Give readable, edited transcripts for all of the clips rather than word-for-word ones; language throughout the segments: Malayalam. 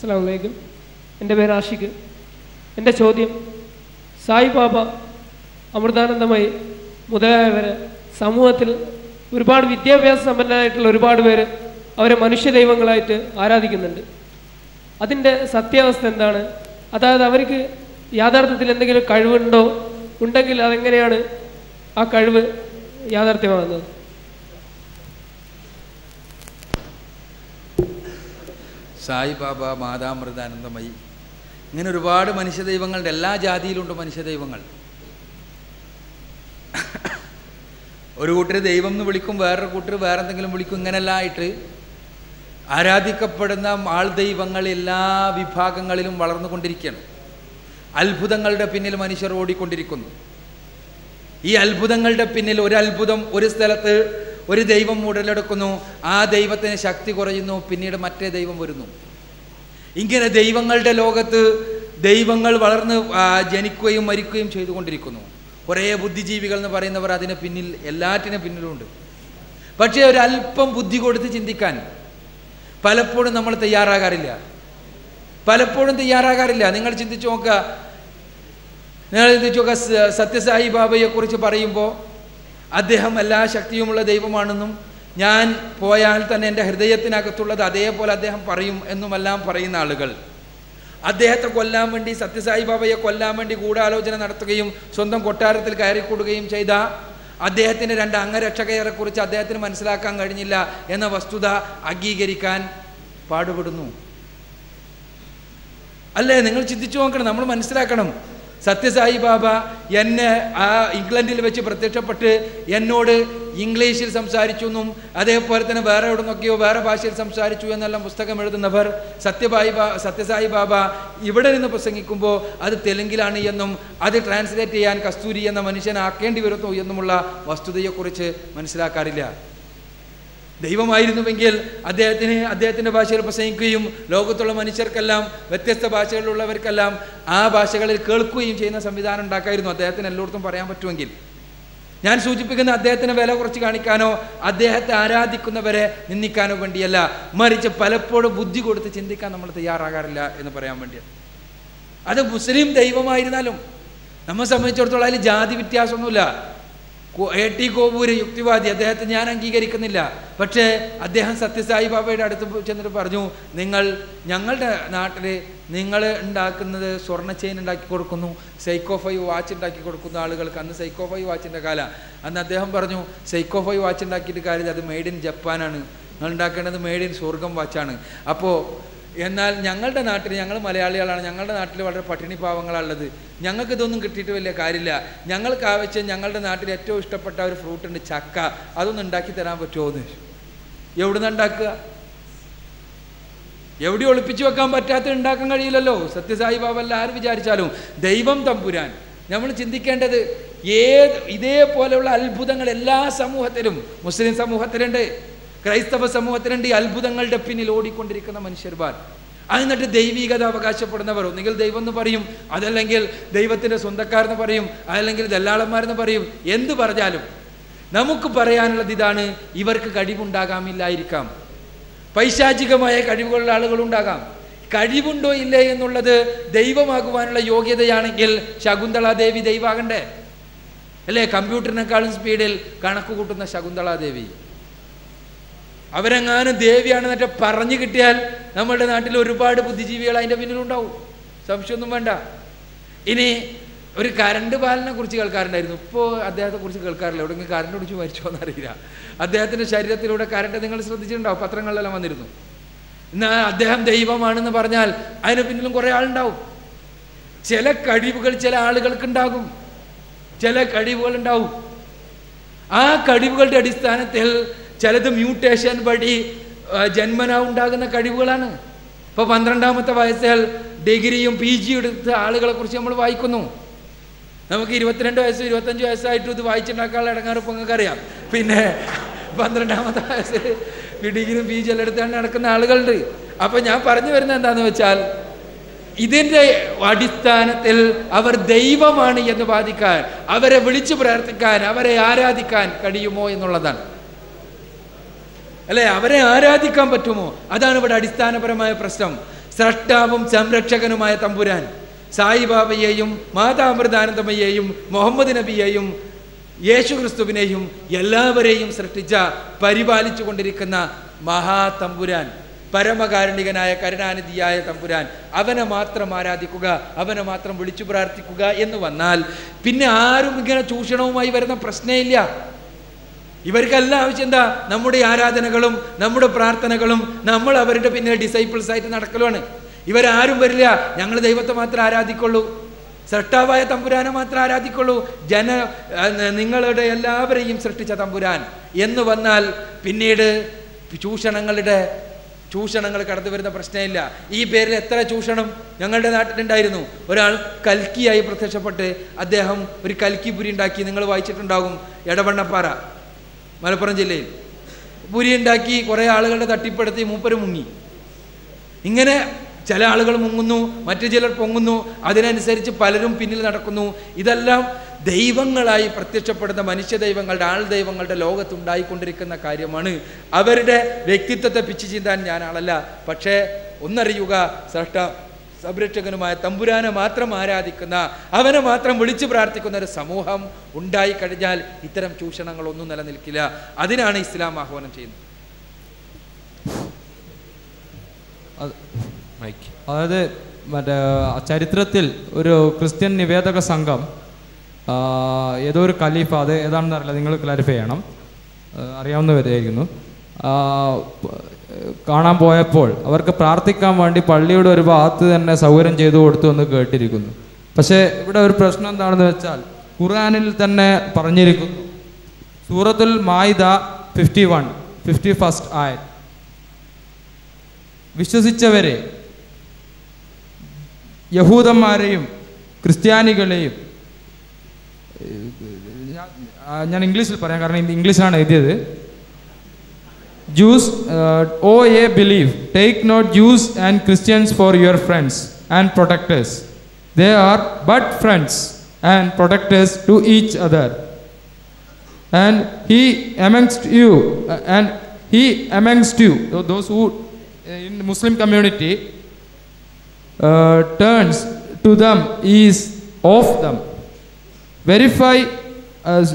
അസ്സലാമു അലൈക്കും. എൻ്റെ പേര് ആഷിഖ്. എൻ്റെ ചോദ്യം, സായിബാബ, അമൃതാനന്ദമയി മുതലായവരെ സമൂഹത്തിൽ ഒരുപാട് വിദ്യാഭ്യാസ സമ്പന്നരായിട്ടുള്ള ഒരുപാട് പേര് അവരെ മനുഷ്യ ദൈവങ്ങളായിട്ട് ആരാധിക്കുന്നുണ്ട്. അതിൻ്റെ സത്യാവസ്ഥ എന്താണ്? അതായത് അവർക്ക് യാഥാർത്ഥ്യത്തിൽ എന്തെങ്കിലും കഴിവുണ്ടോ? ഉണ്ടെങ്കിൽ അതെങ്ങനെയാണ് ആ കഴിവ് യാഥാർത്ഥ്യമാകുന്നത്? സായിബാബ, മാതാമൃതാനന്ദമയി, ഇങ്ങനെ ഒരുപാട് മനുഷ്യദൈവങ്ങളുടെ എല്ലാ ജാതിയിലുണ്ട് മനുഷ്യദൈവങ്ങൾ. ഒരു കൂട്ടർ ദൈവം എന്ന് വിളിക്കും, വേറൊരു കൂട്ടർ വേറെ എന്തെങ്കിലും വിളിക്കും. ഇങ്ങനെല്ലാം ആയിട്ട് ആരാധിക്കപ്പെടുന്ന ആൾ ദൈവങ്ങൾ എല്ലാ വിഭാഗങ്ങളിലും വളർന്നുകൊണ്ടിരിക്കുകയാണ്. അത്ഭുതങ്ങളുടെ പിന്നിൽ മനുഷ്യർ ഓടിക്കൊണ്ടിരിക്കുന്നു. ഈ അത്ഭുതങ്ങളുടെ പിന്നിൽ ഒരു അത്ഭുതം ഒരു സ്ഥലത്ത് ഒരു ദൈവം ഉടലെടുക്കുന്നു, ആ ദൈവത്തിന് ശക്തി കുറയുന്നു, പിന്നീട് മറ്റേ ദൈവം വരുന്നു. ഇങ്ങനെ ദൈവങ്ങളുടെ ലോകത്ത് ദൈവങ്ങൾ വളർന്ന് ജനിക്കുകയും മരിക്കുകയും ചെയ്തുകൊണ്ടിരിക്കുന്നു. കുറേ ബുദ്ധിജീവികൾ എന്ന് പറയുന്നവർ അതിന് പിന്നിൽ എല്ലാറ്റിനും പിന്നിലുണ്ട്. പക്ഷേ ഒരല്പം ബുദ്ധി കൊടുത്ത് ചിന്തിക്കാൻ പലപ്പോഴും നമ്മൾ തയ്യാറാകാറില്ല. നിങ്ങൾ ചിന്തിച്ചു നോക്കുക. സത്യസായി ബാബയെ കുറിച്ച് പറയുമ്പോൾ അദ്ദേഹം എല്ലാ ശക്തിയുമുള്ള ദൈവമാണെന്നും ഞാൻ പോയാൽ തന്നെ എൻ്റെ ഹൃദയത്തിനകത്തുള്ളത് അതേപോലെ അദ്ദേഹം പറയും എന്നുമെല്ലാം പറയുന്ന ആളുകൾ അദ്ദേഹത്തെ കൊല്ലാൻ വേണ്ടി, സത്യസായി ബാബയെ കൊല്ലാൻ വേണ്ടി ഗൂഢാലോചന നടത്തുകയും സ്വന്തം കൊട്ടാരത്തിൽ കയറിക്കൂടുകയും ചെയ്ത അദ്ദേഹത്തിൻ്റെ 2 അംഗരക്ഷകരെ കുറിച്ച് അദ്ദേഹത്തിന് മനസ്സിലാക്കാൻ കഴിഞ്ഞില്ല എന്ന വസ്തുത അംഗീകരിക്കാൻ പാടുപെടുന്നു. അല്ലേ? നിങ്ങൾ ചിന്തിച്ചു നോക്കണം. നമ്മൾ മനസ്സിലാക്കണം. സത്യസായി ബാബ എന്നെ ആ ഇംഗ്ലണ്ടിൽ വെച്ച് പ്രത്യക്ഷപ്പെട്ട് എന്നോട് ഇംഗ്ലീഷിൽ സംസാരിച്ചു എന്നും അതേപോലെ തന്നെ വേറെ എവിടെ നോക്കിയോ വേറെ ഭാഷയിൽ സംസാരിച്ചു എന്നെല്ലാം പുസ്തകം എഴുതുന്നവർ സത്യസായി ബാബ ഇവിടെ നിന്ന് പ്രസംഗിക്കുമ്പോൾ അത് തെലുങ്കിലാണ് എന്നും അത് ട്രാൻസ്ലേറ്റ് ചെയ്യാൻ കസ്തൂരി എന്ന മനുഷ്യനാക്കേണ്ടി വരുന്നു എന്നുമുള്ള വസ്തുതയെക്കുറിച്ച് മനസ്സിലാക്കാറില്ല. ദൈവമായിരുന്നുവെങ്കിൽ അദ്ദേഹത്തിൻ്റെ ഭാഷയിൽ പ്രസംഗിക്കുകയും ലോകത്തുള്ള മനുഷ്യർക്കെല്ലാം വ്യത്യസ്ത ഭാഷകളിലുള്ളവർക്കെല്ലാം ആ ഭാഷകളിൽ കേൾക്കുകയും ചെയ്യുന്ന സംവിധാനം ഉണ്ടാക്കായിരുന്നു. അദ്ദേഹത്തിന് എല്ലായിടത്തും പറയാൻ പറ്റുമെങ്കിൽ. ഞാൻ സൂചിപ്പിക്കുന്ന അദ്ദേഹത്തിന് വില കുറച്ച് കാണിക്കാനോ അദ്ദേഹത്തെ ആരാധിക്കുന്നവരെ നിന്ദിക്കാനോ വേണ്ടിയല്ല, മറിച്ച് പലപ്പോഴും ബുദ്ധി കൊടുത്ത് ചിന്തിക്കാൻ നമ്മൾ തയ്യാറാകാറില്ല എന്ന് പറയാൻ വേണ്ടിയാണ്. അത് മുസ്ലിം ദൈവമായിരുന്നാലും നമ്മെ സംബന്ധിച്ചിടത്തോളം അതിൽ ജാതി വ്യത്യാസമൊന്നുമില്ല. AT കോവൂര് യുക്തിവാദി, അദ്ദേഹത്തെ ഞാൻ അംഗീകരിക്കുന്നില്ല. പക്ഷേ അദ്ദേഹം സത്യസായി ബാബയുടെ അടുത്ത് ചെന്നിട്ട് പറഞ്ഞു, ഞങ്ങളുടെ നാട്ടിൽ നിങ്ങൾ ഉണ്ടാക്കുന്നത് സ്വർണ്ണ ചെയിൻ ഉണ്ടാക്കി കൊടുക്കുന്നു, സൈക്കോ 5 വാച്ച് ഉണ്ടാക്കി കൊടുക്കുന്ന ആളുകൾക്ക്. അന്ന് സൈക്കോ 5 വാച്ചിൻ്റെ കാലം. അന്ന് അദ്ദേഹം പറഞ്ഞു, സൈക്കോ 5 വാച്ച് ഉണ്ടാക്കിയിട്ട് കാര്യമില്ല, അത് മെയ്ഡ് ഇൻ ജപ്പാനാണ്, നിങ്ങൾ ഉണ്ടാക്കേണ്ടത് മെയ്ഡ് ഇൻ സ്വർഗം വാച്ചാണ്. അപ്പോൾ എന്നാൽ ഞങ്ങളുടെ നാട്ടിൽ, ഞങ്ങൾ മലയാളികളാണ്, ഞങ്ങളുടെ നാട്ടിൽ വളരെ പട്ടിണി പാവങ്ങളാണുള്ളത്, ഞങ്ങൾക്ക് ഇതൊന്നും കിട്ടിയിട്ട് വലിയ കാര്യമില്ല, ഞങ്ങൾക്ക് ആവശ്യം ഞങ്ങളുടെ നാട്ടിൽ ഏറ്റവും ഇഷ്ടപ്പെട്ട ഒരു ഫ്രൂട്ട് ഉണ്ട്, ചക്ക, അതൊന്നും ഉണ്ടാക്കി തരാൻ പറ്റുമോ എന്ന്. എവിടുന്ന് ഉണ്ടാക്കുക? എവിടെ ഒളിപ്പിച്ചു വെക്കാൻ പറ്റാത്ത ഉണ്ടാക്കാൻ കഴിയില്ലല്ലോ. സത്യസായി ബാബ അല്ല ആര് വിചാരിച്ചാലും ദൈവം തമ്പുരാൻ. നമ്മൾ ചിന്തിക്കേണ്ടത് ഇതേപോലെയുള്ള അത്ഭുതങ്ങൾ എല്ലാ സമൂഹത്തിലും, മുസ്ലിം സമൂഹത്തിലുണ്ട്, ക്രൈസ്തവ സമൂഹത്തിലുണ്ട്. ഈ അത്ഭുതങ്ങളുടെ പിന്നിൽ ഓടിക്കൊണ്ടിരിക്കുന്ന മനുഷ്യർമാർ. എന്നിട്ട് ദൈവികത അവകാശപ്പെടുന്നവർ ഒന്നുകിൽ ദൈവം എന്ന് പറയും, അതല്ലെങ്കിൽ ദൈവത്തിൻ്റെ സ്വന്തക്കാരെന്ന് പറയും, അതല്ലെങ്കിൽ ദല്ലാളന്മാരെന്ന് പറയും. എന്ത് പറഞ്ഞാലും നമുക്ക് പറയാനുള്ളത് ഇതാണ്: ഇവർക്ക് കഴിവുണ്ടാകാമില്ലായിരിക്കാം, പൈശാചികമായ കഴിവുകളുള്ള ആളുകളുണ്ടാകാം. കഴിവുണ്ടോ ഇല്ലേ എന്നുള്ളത് ദൈവമാകുവാനുള്ള യോഗ്യതയാണെങ്കിൽ ശകുന്തളാദേവി ദൈവമാകണ്ടേ? അല്ലേ? കമ്പ്യൂട്ടറിനേക്കാളും സ്പീഡിൽ കണക്ക് കൂട്ടുന്ന ശകുന്തളാദേവി അവരെങ്ങാനും ദേവിയാണെന്നൊക്കെ പറഞ്ഞു കിട്ടിയാൽ നമ്മുടെ നാട്ടിൽ ഒരുപാട് ബുദ്ധിജീവികൾ അതിൻ്റെ പിന്നിലുണ്ടാവും, സംശയമൊന്നും വേണ്ട. ഇനി ഒരു കരണ്ട് ബാലനെ കുറിച്ച് കേൾക്കാറുണ്ടായിരുന്നു. ഇപ്പോൾ അദ്ദേഹത്തെ കുറിച്ച് കേൾക്കാറില്ല. എവിടെയെങ്കിലും കരണ്ട് കുറിച്ച് മരിച്ചോ എന്നറിയില്ല. അദ്ദേഹത്തിൻ്റെ ശരീരത്തിലൂടെ കരണ്ട് നിങ്ങൾ ശ്രദ്ധിച്ചിട്ടുണ്ടാവും, പത്രങ്ങളിലെല്ലാം വന്നിരുന്നു. എന്നാൽ അദ്ദേഹം ദൈവമാണെന്ന് പറഞ്ഞാൽ അതിന് പിന്നിലും കുറേ ആളുണ്ടാവും. ചില കഴിവുകൾ ചില ആളുകൾക്കുണ്ടാകും, ചില കഴിവുകളുണ്ടാവും. ആ കഴിവുകളുടെ അടിസ്ഥാനത്തിൽ ചിലത് മ്യൂട്ടേഷൻ വഴി ജന്മന ഉണ്ടാകുന്ന കഴിവുകളാണ്. ഇപ്പോൾ 12ാമത്തെ വയസ്സിൽ ഡിഗ്രിയും PG എടുത്ത ആളുകളെ കുറിച്ച് നമ്മൾ വായിക്കുന്നു. നമുക്ക് 22 വയസ്സ് 25 വയസ്സായിട്ടും ഇത് വായിച്ചുണ്ടാക്കാനുള്ള ഇടങ്ങാറ് ഇപ്പോൾ നിങ്ങൾക്കറിയാം. പിന്നെ 12ാമത്തെ വയസ്സിൽ ഡിഗ്രിയും PG എല്ലാം എടുത്താണ് നടക്കുന്ന ആളുകളുണ്ട്. അപ്പം ഞാൻ പറഞ്ഞു വരുന്നത് എന്താണെന്ന് വെച്ചാൽ, ഇതിൻ്റെ അടിസ്ഥാനത്തിൽ അവർ ദൈവമാണ് എന്ന് വാദിക്കാൻ, അവരെ വിളിച്ചു പ്രാർത്ഥിക്കാൻ, അവരെ ആരാധിക്കാൻ കഴിയുമോ എന്നുള്ളതാണ്. അല്ലേ? അവരെ ആരാധിക്കാൻ പറ്റുമോ? അതാണ് ഇവിടെ അടിസ്ഥാനപരമായ പ്രശ്നം. സ്രഷ്ടാവും സംരക്ഷകനുമായ തമ്പുരാൻ സായിബാബയെയും മാതാമൃതാനന്ദമയെയും മുഹമ്മദ് നബിയെയും യേശു ക്രിസ്തുവിനെയും എല്ലാവരെയും സൃഷ്ടിച്ച പരിപാലിച്ചു കൊണ്ടിരിക്കുന്ന മഹാതമ്പുരാൻ, പരമകാരുണികനായ കരുണാനിധിയായ തമ്പുരാൻ, അവനെ മാത്രം ആരാധിക്കുക, അവനെ മാത്രം വിളിച്ചു പ്രാർത്ഥിക്കുക എന്ന് വന്നാൽ പിന്നെ ആരും ഇങ്ങനെ ചൂഷണവുമായി വരുന്ന പ്രശ്നമില്ല. ഇവർക്കെല്ലാം ആവശ്യം എന്താ? നമ്മുടെ ആരാധനകളും നമ്മുടെ പ്രാർത്ഥനകളും നമ്മൾ അവരുടെ പിന്നെ ഡിസൈപ്പിൾസ് ആയിട്ട് നടക്കലുമാണ്. ഇവരാരും വരില്ല, ഞങ്ങൾ ദൈവത്തെ മാത്രം ആരാധിക്കുള്ളൂ, സൃഷ്ടാവായ തമ്പുരാനെ മാത്രം ആരാധിക്കുള്ളൂ, നിങ്ങളുടെ എല്ലാവരെയും സൃഷ്ടിച്ച തമ്പുരാൻ എന്ന് വന്നാൽ പിന്നീട് ചൂഷണങ്ങൾ കടന്നു വരുന്ന പ്രശ്നമില്ല. ഈ പേരിൽ എത്ര ചൂഷണം ഞങ്ങളുടെ നാട്ടിലുണ്ടായിരുന്നു. ഒരാൾ കൽക്കിയായി പ്രത്യക്ഷപ്പെട്ട് അദ്ദേഹം ഒരു കൽക്കി പുരി ഉണ്ടാക്കി. നിങ്ങൾ വായിച്ചിട്ടുണ്ടാകും, എടവണ്ണപ്പാറ മലപ്പുറം ജില്ലയിൽ പുരി ഉണ്ടാക്കി കുറേ ആളുകളുടെ തട്ടിപ്പെടുത്തി മൂപ്പര് മുങ്ങി. ഇങ്ങനെ ചില ആളുകൾ മുങ്ങുന്നു, മറ്റു ചിലർ പൊങ്ങുന്നു, അതിനനുസരിച്ച് പലരും പിന്നിൽ നടക്കുന്നു. ഇതെല്ലാം ദൈവങ്ങളായി പ്രത്യക്ഷപ്പെടുന്ന മനുഷ്യ ദൈവങ്ങളുടെ, ആൾ ദൈവങ്ങളുടെ ലോകത്തുണ്ടായിക്കൊണ്ടിരിക്കുന്ന കാര്യമാണ്. അവരുടെ വ്യക്തിത്വത്തെ പിച്ചു ചീന്താൻ ഞാൻ ആളല്ല. പക്ഷേ ഒന്നറിയുക, സംരക്ഷകനുമായ തമ്പുരാനെ മാത്രം ആരാധിക്കുന്ന, അവനെ മാത്രം വിളിച്ചു പ്രാർത്ഥിക്കുന്ന ഒരു സമൂഹം ഉണ്ടായിക്കഴിഞ്ഞാൽ ഇത്തരം ചൂഷണങ്ങളൊന്നും നിലനിൽക്കില്ല. അതിനാണ് ഇസ്ലാം ആഹ്വാനം ചെയ്യുന്നത്. അതായത് മറ്റേ ചരിത്രത്തിൽ ഒരു ക്രിസ്ത്യൻ നിവേദക സംഘം ഏതോ ഒരു ഖലീഫ, അത് ഏതാണെന്ന് അറിയില്ല, നിങ്ങൾ ക്ലാരിഫൈ ചെയ്യണം, അറിയാവുന്നവരായിരിക്കുന്നു, കാണാൻ പോയപ്പോൾ അവർക്ക് പ്രാർത്ഥിക്കാൻ വേണ്ടി പള്ളിയുടെ ഒരു ഭാഗത്ത് തന്നെ സൗകര്യം ചെയ്തു കൊടുത്തു എന്ന് കേട്ടിരിക്കുന്നു. പക്ഷേ ഇവിടെ ഒരു പ്രശ്നം എന്താണെന്ന് വെച്ചാൽ ഖുർആനിൽ തന്നെ പറഞ്ഞിരിക്കുന്നു, സൂറത്തുൽ മാഇദ 51 ആയത്, വിശ്വസിച്ചവരെ യഹൂദന്മാരെയും ക്രിസ്ത്യാനികളെയും, ഞാൻ ഇംഗ്ലീഷിൽ പറയാം കാരണം ഇംഗ്ലീഷാണ് എഴുതിയത്, Jews, O ye believe, take not Jews and Christians for your friends and protectors. They are but friends and protectors to each other. And he amongst you, those who in Muslim community turns to them is of them. Verify as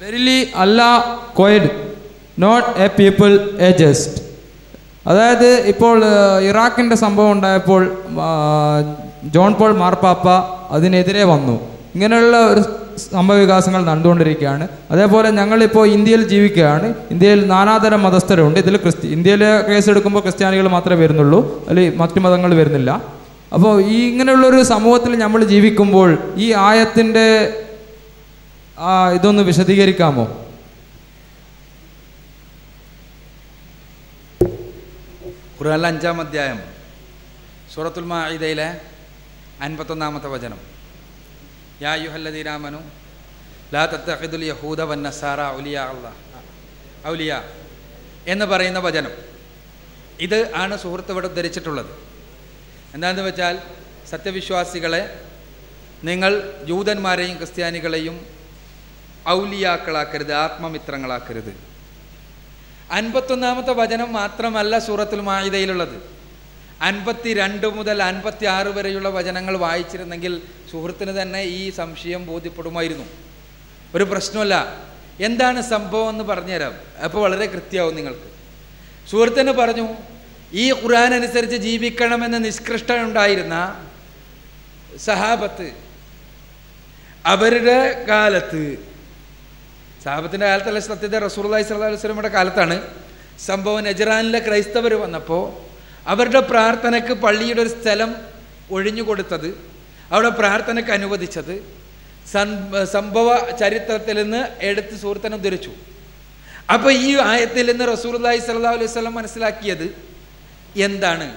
verily Allah coed not a people a just. അതായത് ഇപ്പോൾ ഇറാഖിൻ്റെ സംഭവം ഉണ്ടായപ്പോൾ ജോൺ പോൾ മാർപ്പാപ്പ അതിനെതിരെ വന്നു. ഇങ്ങനെയുള്ള ഒരു സംഭവവികാസങ്ങൾ നടന്നുകൊണ്ടിരിക്കുകയാണ്. അതേപോലെ ഞങ്ങളിപ്പോൾ ഇന്ത്യയിൽ ജീവിക്കുകയാണ്. ഇന്ത്യയിൽ നാനാതരം മതസ്ഥരുണ്ട്. ഇതിൽ ഇന്ത്യയിലെ കേസെടുക്കുമ്പോൾ ക്രിസ്ത്യാനികൾ മാത്രമേ വരുന്നുള്ളൂ, അല്ലെങ്കിൽ മറ്റു മതങ്ങൾ വരുന്നില്ല. അപ്പോൾ ഈ ഇങ്ങനെയുള്ളൊരു സമൂഹത്തിൽ നമ്മൾ ജീവിക്കുമ്പോൾ ഈ ആയത്തിൻ്റെ ഇതൊന്ന് വിശദീകരിക്കാമോ? ഖുർആനിലെ 5-ാം അധ്യായം സൂറത്തുൽ മാഇദയിലെ 51-ാമത്തെ വചനം, യാ അയ്യുഹല്ലദീന ആമനൂ ലാ തത്തഖിദുൽ യഹൂദ വന്നസാറ ഔലിയാ എന്ന് പറയുന്ന വചനം. ഇത് ആണ് സുഹൃത്ത് ഇവിടെ ഉദ്ധരിച്ചിട്ടുള്ളത്. എന്താണെന്ന് വെച്ചാൽ, സത്യവിശ്വാസികളെ നിങ്ങൾ ജൂതന്മാരെയും ക്രിസ്ത്യാനികളെയും ഔലിയാക്കളാക്കരുത്, ആത്മമിത്രങ്ങളാക്കരുത്. 51-ാമത്തെ വചനം മാത്രമല്ല സൂറത്തുൽ മാഇദയിലുള്ളത്. 52 മുതൽ 56 വരെയുള്ള വചനങ്ങൾ വായിച്ചിരുന്നെങ്കിൽ സുഹൃത്തിന് തന്നെ ഈ സംശയം ബോധ്യപ്പെടുമായിരുന്നു. ഒരു പ്രശ്നമല്ല. എന്താണ് സംഭവം എന്ന് പറഞ്ഞുതരാം, അപ്പോൾ വളരെ കൃത്യമാവും നിങ്ങൾക്ക്. സുഹൃത്തിന് പറഞ്ഞു, ഈ ഖുർആൻ അനുസരിച്ച് ജീവിക്കണമെന്ന് നിഷ്കൃഷ്ട ഉണ്ടായിരുന്ന സഹാബത്ത്, അവരുടെ കാലത്ത്, സഹാബത്തിൻ്റെ കാലത്തല്ല, സത്യത്തെ റസൂലുള്ളാഹി സ്വല്ലല്ലാഹു അലൈഹി വസല്ലമയുടെ കാലത്താണ് സംഭവം. നജ്റാനിലെ ക്രൈസ്തവർ വന്നപ്പോൾ അവരുടെ പ്രാർത്ഥനയ്ക്ക് പള്ളിയുടെ ഒരു സ്ഥലം ഒഴിഞ്ഞു കൊടുത്തത്, അവിടെ പ്രാർത്ഥനയ്ക്ക് അനുവദിച്ചത് സംഭവ ചരിത്രത്തിൽ നിന്ന് എടുത്ത് സുഹൃത്തിനെ ഉദ്ധരിച്ചു. അപ്പോൾ ഈ ആയത്തിൽ നിന്ന് റസൂലുള്ളാഹി സ്വല്ലല്ലാഹു അലൈഹി വസല്ലം മനസ്സിലാക്കിയത് എന്താണ്,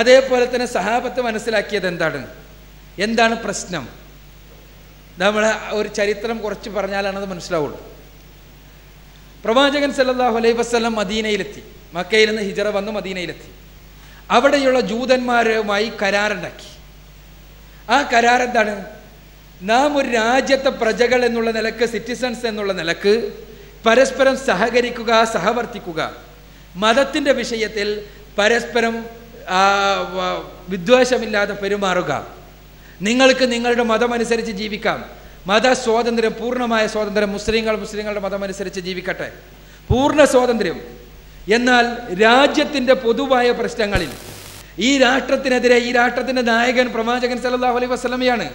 അതേപോലെ തന്നെ സഹാബത്ത് മനസ്സിലാക്കിയത് എന്താണ് പ്രശ്നം? നമ്മൾ ഒരു ചരിത്രം കുറച്ച് പറഞ്ഞാലാണ് അത് മനസ്സിലാവുള്ളൂ. പ്രവാചകൻ സല്ലല്ലാഹു അലൈഹി വസല്ലം മദീനയിലെത്തി. മക്കയിൽ നിന്ന് ഹിജറ വന്ന് മദീനയിലെത്തി. അവിടെയുള്ള ജൂതന്മാരുമായി കരാറുണ്ടാക്കി. ആ കരാർ എന്താണ്? നാം ഒരു രാജ്യത്തെ പ്രജകൾ എന്നുള്ള നിലക്ക്, സിറ്റിസൺസ് എന്നുള്ള നിലക്ക് പരസ്പരം സഹകരിക്കുക, സഹവർത്തിക്കുക, മതത്തിൻ്റെ വിഷയത്തിൽ പരസ്പരം വിദ്വേഷമില്ലാതെ പെരുമാറുക. നിങ്ങൾക്ക് നിങ്ങളുടെ മതമനുസരിച്ച് ജീവിക്കാം. മതസ്വാതന്ത്ര്യം, പൂർണ്ണമായ സ്വാതന്ത്ര്യം. മുസ്ലിങ്ങളുടെ മതമനുസരിച്ച് ജീവിക്കട്ടെ, പൂർണ്ണ സ്വാതന്ത്ര്യം. എന്നാൽ രാജ്യത്തിൻ്റെ പൊതുവായ പ്രശ്നങ്ങളിൽ ഈ രാഷ്ട്രത്തിനെതിരെ, ഈ രാഷ്ട്രത്തിൻ്റെ നായകൻ പ്രവാചകൻ സല്ലല്ലാഹു അലൈഹി വസല്ലമയാണ്.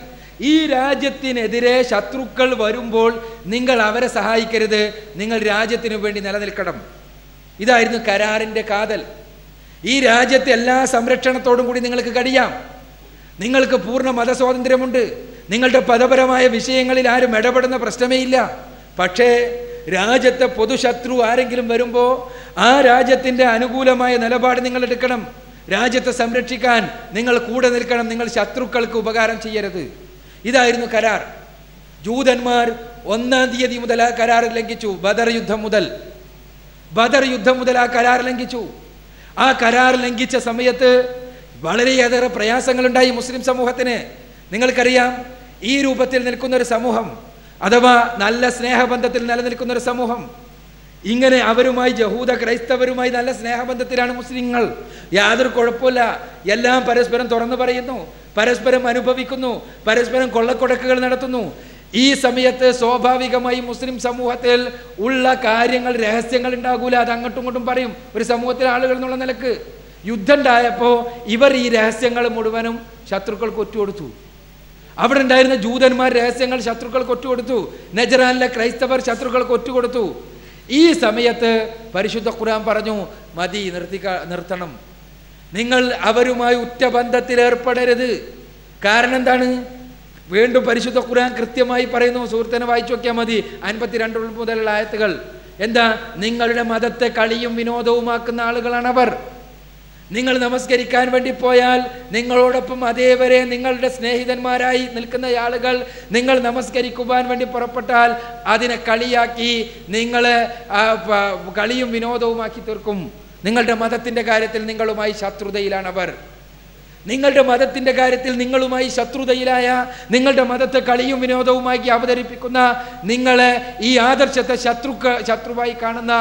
ഈ രാജ്യത്തിനെതിരെ ശത്രുക്കൾ വരുമ്പോൾ നിങ്ങൾ അവരെ സഹായിക്കരുത്, നിങ്ങൾ രാജ്യത്തിനു വേണ്ടി നിലനിൽക്കണം. ഇതായിരുന്നു കരാറിൻ്റെ കാതൽ. ഈ രാജ്യത്തെ എല്ലാ സംരക്ഷണത്തോടും കൂടി നിങ്ങൾക്ക് കഴിയാം. നിങ്ങൾക്ക് പൂർണ്ണ മതസ്വാതന്ത്ര്യമുണ്ട്. നിങ്ങളുടെ മതപരമായ വിഷയങ്ങളിൽ ആരും ഇടപെടുന്ന പ്രശ്നമേ ഇല്ല. പക്ഷേ രാജ്യത്തെ പൊതുശത്രു ആരെങ്കിലും വരുമ്പോൾ ആ രാജ്യത്തിൻ്റെ അനുകൂലമായ നിലപാട് നിങ്ങൾ എടുക്കണം. രാജ്യത്തെ സംരക്ഷിക്കാൻ നിങ്ങൾ കൂടെ നിൽക്കണം. നിങ്ങൾ ശത്രുക്കൾക്ക് ഉപകാരം ചെയ്യരുത്. ഇതായിരുന്നു കരാർ. ജൂതന്മാർ 1-ാം തീയതി മുതൽ ആ കരാർ ലംഘിച്ചു. ബദർ യുദ്ധം മുതൽ ആ കരാർ ലംഘിച്ചു. ആ കരാർ ലംഘിച്ച സമയത്ത് വളരെയേറെ പ്രയാസങ്ങളുണ്ടായി മുസ്ലിം സമൂഹത്തിന്. നിങ്ങൾക്കറിയാം, ഈ രൂപത്തിൽ നിൽക്കുന്ന ഒരു സമൂഹം, അഥവാ നല്ല സ്നേഹബന്ധത്തിൽ നിലനിൽക്കുന്ന ഒരു സമൂഹം, ഇങ്ങനെ അവരുമായി, യഹൂദ ക്രൈസ്തവരുമായി നല്ല സ്നേഹബന്ധത്തിലാണ് മുസ്ലിങ്ങൾ. യാതൊരു കുഴപ്പമില്ല. എല്ലാം പരസ്പരം തുറന്നു പറയുന്നു, പരസ്പരം അനുഭവിക്കുന്നു, പരസ്പരം കൊള്ളക്കൊടക്കുകൾ നടത്തുന്നു. ഈ സമയത്ത് സ്വാഭാവികമായി മുസ്ലിം സമൂഹത്തിൽ ഉള്ള കാര്യങ്ങൾ, രഹസ്യങ്ങൾ ഉണ്ടാകൂല. അത് അങ്ങോട്ടും ഇങ്ങോട്ടും പറയും ഒരു സമൂഹത്തിലെ ആളുകൾ എന്നുള്ള നിലക്ക്. യുദ്ധം ഉണ്ടായപ്പോൾ ഇവർ ഈ രഹസ്യങ്ങൾ മുഴുവനും ശത്രുക്കൾക്ക് ഒറ്റുകൊടുത്തു. അവിടെ ഉണ്ടായിരുന്ന ജൂതന്മാർ രഹസ്യങ്ങൾ ശത്രുക്കൾക്ക് ഒറ്റുകൊടുത്തു. നജറാനിലെ ക്രൈസ്തവർ ശത്രുക്കൾക്ക് ഒറ്റുകൊടുത്തു. ഈ സമയത്ത് പരിശുദ്ധ ഖുർആൻ പറഞ്ഞു, മതി, നിർത്തണം. നിങ്ങൾ അവരുമായി ഉറ്റ ബന്ധത്തിൽ ഏർപ്പെടരുത്. കാരണം എന്താണ്? വീണ്ടും പരിശുദ്ധ ഖുർആൻ കൃത്യമായി പറയുന്നു. സുഹൃത്തിനെ വായിച്ചു നോക്കിയാൽ മതി, 52 മുതലുള്ള ആയത്തുകൾ. എന്താ? നിങ്ങളുടെ മതത്തെ കളിയും വിനോദവുമാക്കുന്ന ആളുകളാണവർ. നിങ്ങൾ നമസ്കരിക്കാൻ വേണ്ടി പോയാൽ നിങ്ങളോടൊപ്പം അതേവരെ നിങ്ങളുടെ സ്നേഹിതന്മാരായി നിൽക്കുന്ന ആളുകൾ നിങ്ങൾ നമസ്കരിക്കുവാൻ വേണ്ടി പുറപ്പെട്ടാൽ അതിനെ കളിയാക്കി നിങ്ങളെ കളിയും വിനോദവുമാക്കി തീർക്കും. നിങ്ങളുടെ മതത്തിൻ്റെ കാര്യത്തിൽ നിങ്ങളുമായി ശത്രുതയിലാണവർ. നിങ്ങളുടെ മതത്തിൻ്റെ കാര്യത്തിൽ നിങ്ങളുമായി ശത്രുതയിലായ, നിങ്ങളുടെ മതത്തെ കളിയും വിനോദവുമായി അവതരിപ്പിക്കുന്ന, നിങ്ങളെ ഈ ആദർശത്തെ ശത്രുവായി കാണുന്ന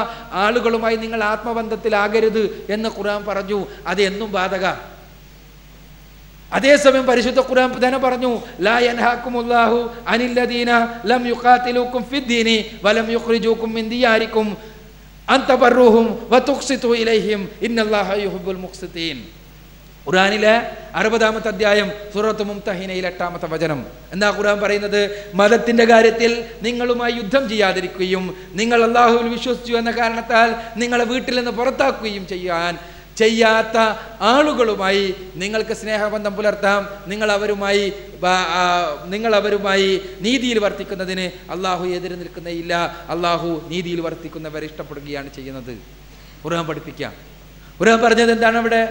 ആളുകളുമായി നിങ്ങൾ ആത്മബന്ധത്തിലാകരുത് എന്ന് ഖുർആൻ പറഞ്ഞു. അത് എന്നും ബാധക. അതേസമയം പരിശുദ്ധ ഖുർആൻ തന്നെ പറഞ്ഞു, ലാ യൻഹാകുമുല്ലാഹു അനില്ലദീന ലം യുഖാതിലൂകും ഫിദ്ദീനി വലം യുഖ്രിജൂകും മിൻ ദിയാരികും അൻ തബർറുഹും വതുഖ്സിതു ഇലൈഹിം ഇന്നല്ലാഹ യുഹിബ്ബുൽ മുഖ്സിതീൻ. ഖുർആനിലെ 60-ാമത്തെ അധ്യായം സൂറത്ത് മുംതഹിനയിലെ 8-ാമത്തെ വചനം. എന്താ ഖുർആൻ പറയുന്നത്? മതത്തിന്റെ കാര്യത്തിൽ നിങ്ങളുമായി യുദ്ധം ചെയ്യാതിരിക്കുകയും നിങ്ങൾ അല്ലാഹുവിൽ വിശ്വസിച്ചു എന്ന കാരണത്താൽ നിങ്ങളെ വീട്ടിൽ നിന്ന് പുറത്താക്കുകയും ചെയ്യാത്ത ആളുകളുമായി നിങ്ങൾക്ക് സ്നേഹബന്ധം പുലർത്താം. നിങ്ങൾ അവരുമായി നീതിയിൽ വർത്തിക്കുന്നതിന് അള്ളാഹു എതിര് നിൽക്കുന്നേയില്ല. അള്ളാഹു നീതിയിൽ വർത്തിക്കുന്നവരെ ഇഷ്ടപ്പെടുകയാണ് ചെയ്യുന്നത്. ഖുർആൻ പഠിപ്പിക്കാം. ഖുർആൻ പറഞ്ഞത് എന്താണ് അവിടെ?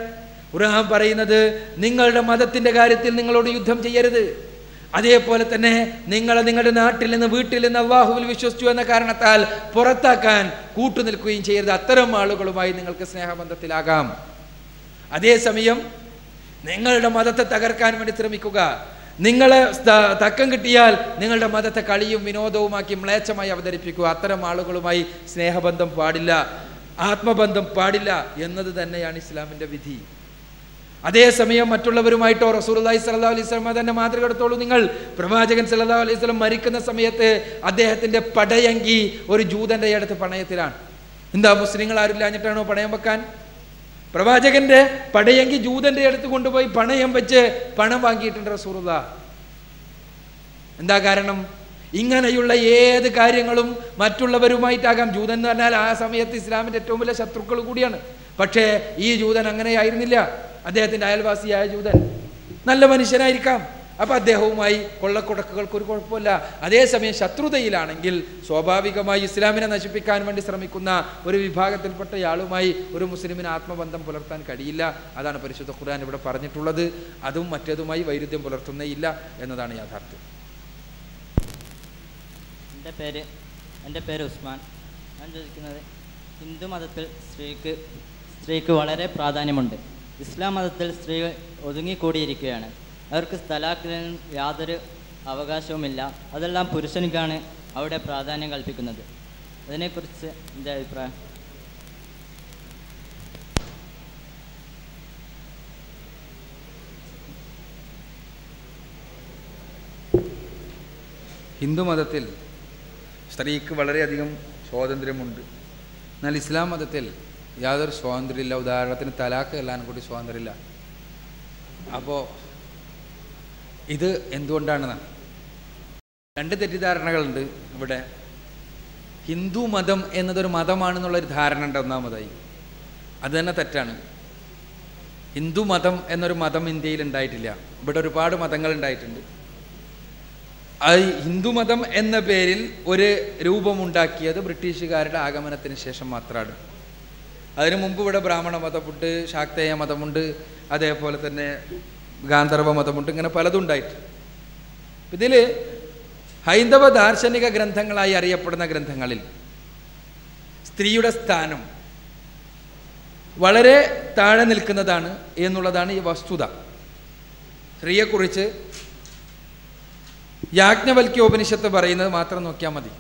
ഖുർആൻ പറയുന്നത്, നിങ്ങളുടെ മതത്തിന്റെ കാര്യത്തിൽ നിങ്ങളോട് യുദ്ധം ചെയ്യരുത്. അതേപോലെ തന്നെ നിങ്ങളെ നിങ്ങളുടെ നാട്ടിൽ നിന്ന്, വീട്ടിൽ നിന്ന് അള്ളാഹുവിൽ വിശ്വസിച്ചു എന്ന കാരണത്താൽ പുറത്താക്കാൻ കൂട്ടുനിൽക്കുകയും ചെയ്യരുത്. അത്തരം ആളുകളുമായി നിങ്ങൾക്ക് സ്നേഹബന്ധത്തിലാകാം. അതേസമയം നിങ്ങളുടെ മതത്തെ തകർക്കാൻ വേണ്ടി ശ്രമിക്കുക. നിങ്ങളെ തക്കം കിട്ടിയാൽ നിങ്ങളുടെ മതത്തെ കളിയും വിനോദവുമാക്കി മ്ലേച്ഛമായി അവതരിപ്പിക്കുക. അത്തരം ആളുകളുമായി സ്നേഹബന്ധം പാടില്ല, ആത്മബന്ധം പാടില്ല എന്നത് തന്നെയാണ് ഇസ്ലാമിൻ്റെ വിധി. അതേസമയം മറ്റുള്ളവരുമായിട്ടോ റസൂലുള്ളാഹി സ്വല്ലല്ലാഹു അലൈഹി വസല്ലം തന്നെ മാതൃക എടുത്തോളൂ. നിങ്ങൾ പ്രവാചകൻ സ്വല്ലല്ലാഹു അലൈഹി വസല്ലം മരിക്കുന്ന സമയത്ത് അദ്ദേഹത്തിന്റെ പടയങ്കി ഒരു ജൂതന്റെ അടുത്ത് പണയത്തിലാണ്. എന്താ, മുസ്ലിങ്ങൾ ആരുമില്ലാഞ്ഞിട്ടാണോ പണയം വെക്കാൻ? പ്രവാചകന്റെ പടയങ്കി ജൂതന്റെ അടുത്ത് കൊണ്ടുപോയി പണയം വെച്ച് പണം വാങ്ങിയിട്ടുണ്ട് റസൂലുള്ളാഹ്. എന്താ കാരണം? ഇങ്ങനെയുള്ള ഏത് കാര്യങ്ങളും മറ്റുള്ളവരുമായിട്ടാകാം. ജൂതൻ എന്ന് പറഞ്ഞാൽ ആ സമയത്ത് ഇസ്ലാമിന്റെ ഏറ്റവും വലിയ ശത്രുക്കൾ കൂടിയാണ്. പക്ഷേ ഈ ജൂതൻ അങ്ങനെയായിരുന്നില്ല. അദ്ദേഹത്തിന്റെ അയൽവാസിയായ ജൂതൻ നല്ല മനുഷ്യനായിരിക്കാം. അപ്പൊ അദ്ദേഹവുമായി കൊള്ളക്കൊടക്കുകൾക്ക് ഒരു കുഴപ്പമില്ല. അതേസമയം ശത്രുതയിലാണെങ്കിൽ സ്വാഭാവികമായി ഇസ്ലാമിനെ നശിപ്പിക്കാൻ വേണ്ടി ശ്രമിക്കുന്ന ഒരു വിഭാഗത്തിൽപ്പെട്ട ആളുമായി ഒരു മുസ്ലിമിന് ആത്മബന്ധം പുലർത്താൻ കഴിയില്ല. അതാണ് പരിശുദ്ധ ഖുർആൻ ഇവിടെ പറഞ്ഞിട്ടുള്ളത്. അതും മറ്റേതുമായി വൈരുദ്ധ്യം പുലർത്തുന്നേയില്ല എന്നതാണ് യാഥാർത്ഥ്യം. എൻ്റെ പേര് ഉസ്മാൻ. ഞാൻ ചോദിക്കുന്നത്, ഹിന്ദു മതത്തിൽ സ്ത്രീക്ക് വളരെ പ്രാധാന്യമുണ്ട്. ഇസ്ലാം മതത്തിൽ സ്ത്രീകൾ ഒതുങ്ങിക്കൂടിയിരിക്കുകയാണ്. അവർക്ക് തലാഖിന് യാതൊരു അവകാശവുമില്ല. അതെല്ലാം പുരുഷനുക്കാണ് അവിടെ പ്രാധാന്യം കൽപ്പിക്കുന്നത്. അതിനെക്കുറിച്ച് എൻ്റെ അഭിപ്രായം? ഹിന്ദുമതത്തിൽ സ്ത്രീക്ക് വളരെയധികം സ്വാതന്ത്ര്യമുണ്ട്. എന്നാൽ ഇസ്ലാം മതത്തിൽ യാതൊരു സ്വാതന്ത്ര്യമില്ല. ഉദാഹരണത്തിന് തലാഖ് എല്ലാം കൂടി സ്വാതന്ത്ര്യമില്ല. അപ്പോൾ ഇത് എന്തുകൊണ്ടാണെന്ന് രണ്ട് തെറ്റിദ്ധാരണകളുണ്ട് ഇവിടെ. ഹിന്ദു മതം എന്നതൊരു മതമാണെന്നുള്ളൊരു ധാരണ ഉണ്ട് ഒന്നാമതായി. അത് തന്നെ തെറ്റാണ്. ഹിന്ദു മതം എന്നൊരു മതം ഇന്ത്യയിൽ ഉണ്ടായിട്ടില്ല. ഇവിടെ ഒരുപാട് മതങ്ങൾ ഉണ്ടായിട്ടുണ്ട്. ഹിന്ദുമതം എന്ന പേരിൽ ഒരു രൂപമുണ്ടാക്കിയത് ബ്രിട്ടീഷുകാരുടെ ആഗമനത്തിന് ശേഷം മാത്രമാണ്. അതിനു മുമ്പ് ഇവിടെ ബ്രാഹ്മണ മതമുണ്ട്, ശാക്തേയ മതമുണ്ട്, അതേപോലെ തന്നെ ഗാന്ധർവ മതമുണ്ട്, ഇങ്ങനെ പലതും ഉണ്ടായിട്ട്. ഇതിൽ ഹൈന്ദവ ദാർശനിക ഗ്രന്ഥങ്ങളായി അറിയപ്പെടുന്ന ഗ്രന്ഥങ്ങളിൽ സ്ത്രീയുടെ സ്ഥാനം വളരെ താഴെ നിൽക്കുന്നതാണ് എന്നുള്ളതാണ് ഈ വസ്തുത. സ്ത്രീയെക്കുറിച്ച് യാജ്ഞവൽക്യോപനിഷത്ത് പറയുന്നത് മാത്രം നോക്കിയാൽ മതി.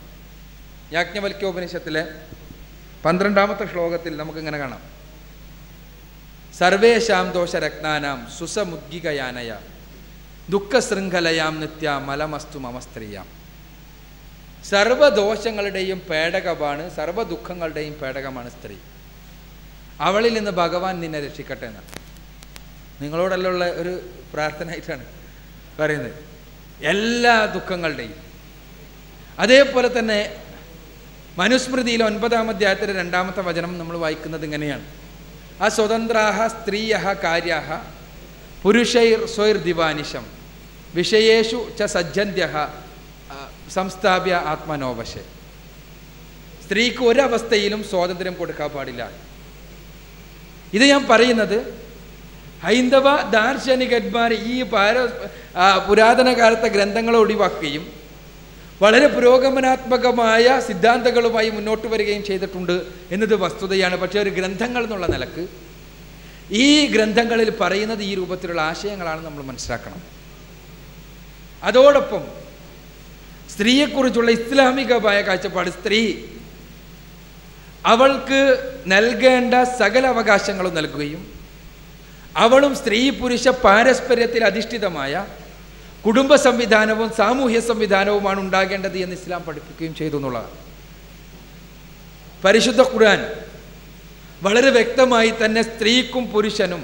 യാജ്ഞവൽക്യോപനിഷത്തിലെ 12ാമത്തെ ശ്ലോകത്തിൽ നമുക്കിങ്ങനെ കാണാം: സർവേഷാം ദോഷരത്നാനാം സുസമുദ്ഗികയാനയ ദുഃഖശൃംഖലയാം നിത്യ മലമസ്തു മമ സ്ത്രീയാം. സർവദോഷങ്ങളുടെയും പേടകമാണ്, സർവദുഃഖങ്ങളുടെയും പേടകമാണ് സ്ത്രീ. അവളിൽ നിന്ന് ഭഗവാൻ നിന്നെ രക്ഷിക്കട്ടെ എന്നാണ്. നിങ്ങളോടെല്ലാം ഉള്ള ഒരു പ്രാർത്ഥനയായിട്ടാണ് പറയുന്നത്. എല്ലാ ദുഃഖങ്ങളുടെയും. അതേപോലെ തന്നെ മനുസ്മൃതിയിൽ 9ാം അധ്യായത്തിലെ 2ാമത്തെ വചനം നമ്മൾ വായിക്കുന്നത് ഇങ്ങനെയാണ്: ആ സ്വതന്ത്രാഹ സ്ത്രീയഃ കാര്യാഃ പുരുഷൈർ സ്വൈർ ദിവാനിശം വിഷയേഷു ച സജ്ജന്ത്യഃ സംസ്ഥാപ്യ ആത്മനോവശേ. സ്ത്രീക്ക് ഒരവസ്ഥയിലും സ്വാതന്ത്ര്യം കൊടുക്കാൻ പാടില്ല. ഇത് ഞാൻ പറയുന്നത് ഹൈന്ദവ ദാർശനികന്മാർ ഈ പുരാതന കാലത്തെ ഗ്രന്ഥങ്ങളെ ഒഴിവാക്കുകയും വളരെ പുരോഗമനാത്മകമായ സിദ്ധാന്തങ്ങളുമായി മുന്നോട്ട് വരികയും ചെയ്തിട്ടുണ്ട് എന്നത് വസ്തുതയാണ്. പക്ഷേ ഒരു ഗ്രന്ഥങ്ങൾ എന്നുള്ള നിലക്ക് ഈ ഗ്രന്ഥങ്ങളിൽ പറയുന്നത് ഈ രൂപത്തിലുള്ള ആശയങ്ങളാണ് നമ്മൾ മനസ്സിലാക്കണം. അതോടൊപ്പം സ്ത്രീയെക്കുറിച്ചുള്ള ഇസ്ലാമികമായ കാഴ്ചപ്പാട്, സ്ത്രീ അവൾക്ക് നൽകേണ്ട സകല അവകാശങ്ങളും നൽകുകയും അവളും സ്ത്രീ പുരുഷ പാരസ്പര്യത്തിൽ അധിഷ്ഠിതമായ കുടുംബ സംവിധാനവും സാമൂഹ്യ സംവിധാനവുമാണ് ഉണ്ടാകേണ്ടത് എന്ന് ഇസ്ലാം പഠിപ്പിക്കുകയും ചെയ്തു എന്നുള്ളതാണ്. പരിശുദ്ധ ഖുർആൻ വളരെ വ്യക്തമായി തന്നെ സ്ത്രീക്കും പുരുഷനും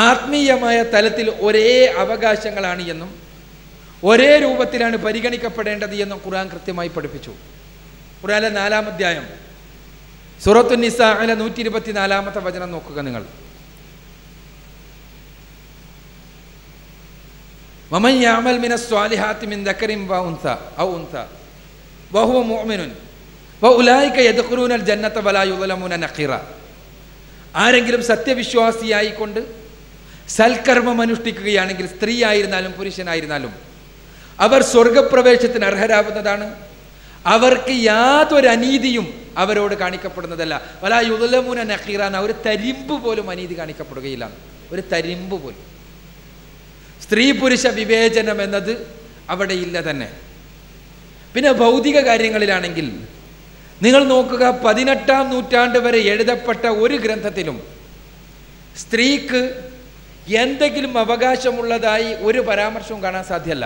ആത്മീയമായ തലത്തിൽ ഒരേ അവകാശങ്ങളാണ് എന്നും ഒരേ രൂപത്തിലാണ് പരിഗണിക്കപ്പെടേണ്ടത് എന്നും ഖുർആൻ കൃത്യമായി പഠിപ്പിച്ചു. ഖുർആനിലെ 4ാം അധ്യായം സൂറത്തുൻ നിസാഇലെ 124ാമത്തെ വചനം നോക്കുക നിങ്ങൾ: വമൻ യഅമൽ മിനസ് സ്വാലിഹാത്തി മിൻ ദക്കറിൻ വ ഉൻസ ഔ ഉൻസ വഹുവ മുഅ്മിനുൻ വഉലൈക യദ്ഖുലൂനൽ ജന്നത വലാ യുളമൂന നഖീറ. ആരെങ്കിലും സത്യവിശ്വാസിയായിക്കൊണ്ട് സൽക്കർമ്മം അനുഷ്ഠിക്കുകയാണെങ്കിൽ, സ്ത്രീ ആയിരുന്നാലും പുരുഷനായിരുന്നാലും, അവർ സ്വർഗപ്രവേശത്തിന് അർഹരാവുന്നതാണ്. അവർക്ക് യാതൊരു അനീതിയും അവരോട് കാണിക്കപ്പെടുന്നതല്ല. വലാ യുളമൂന നഖീറ, ഒരു തരിമ്പ് പോലും അനീതി കാണിക്കപ്പെടുകയില്ല. ഒരു തരിമ്പ് പോലും. സ്ത്രീ പുരുഷ വിവേചനം എന്നത് അവിടെ ഇല്ല തന്നെ. പിന്നെ ഭൗതിക കാര്യങ്ങളിലാണെങ്കിൽ നിങ്ങൾ നോക്കുക, 18ാം നൂറ്റാണ്ട് വരെ എഴുതപ്പെട്ട ഒരു ഗ്രന്ഥത്തിലും സ്ത്രീക്ക് എന്തെങ്കിലും അവകാശമുള്ളതായി ഒരു പരാമർശവും കാണാൻ സാധ്യമല്ല.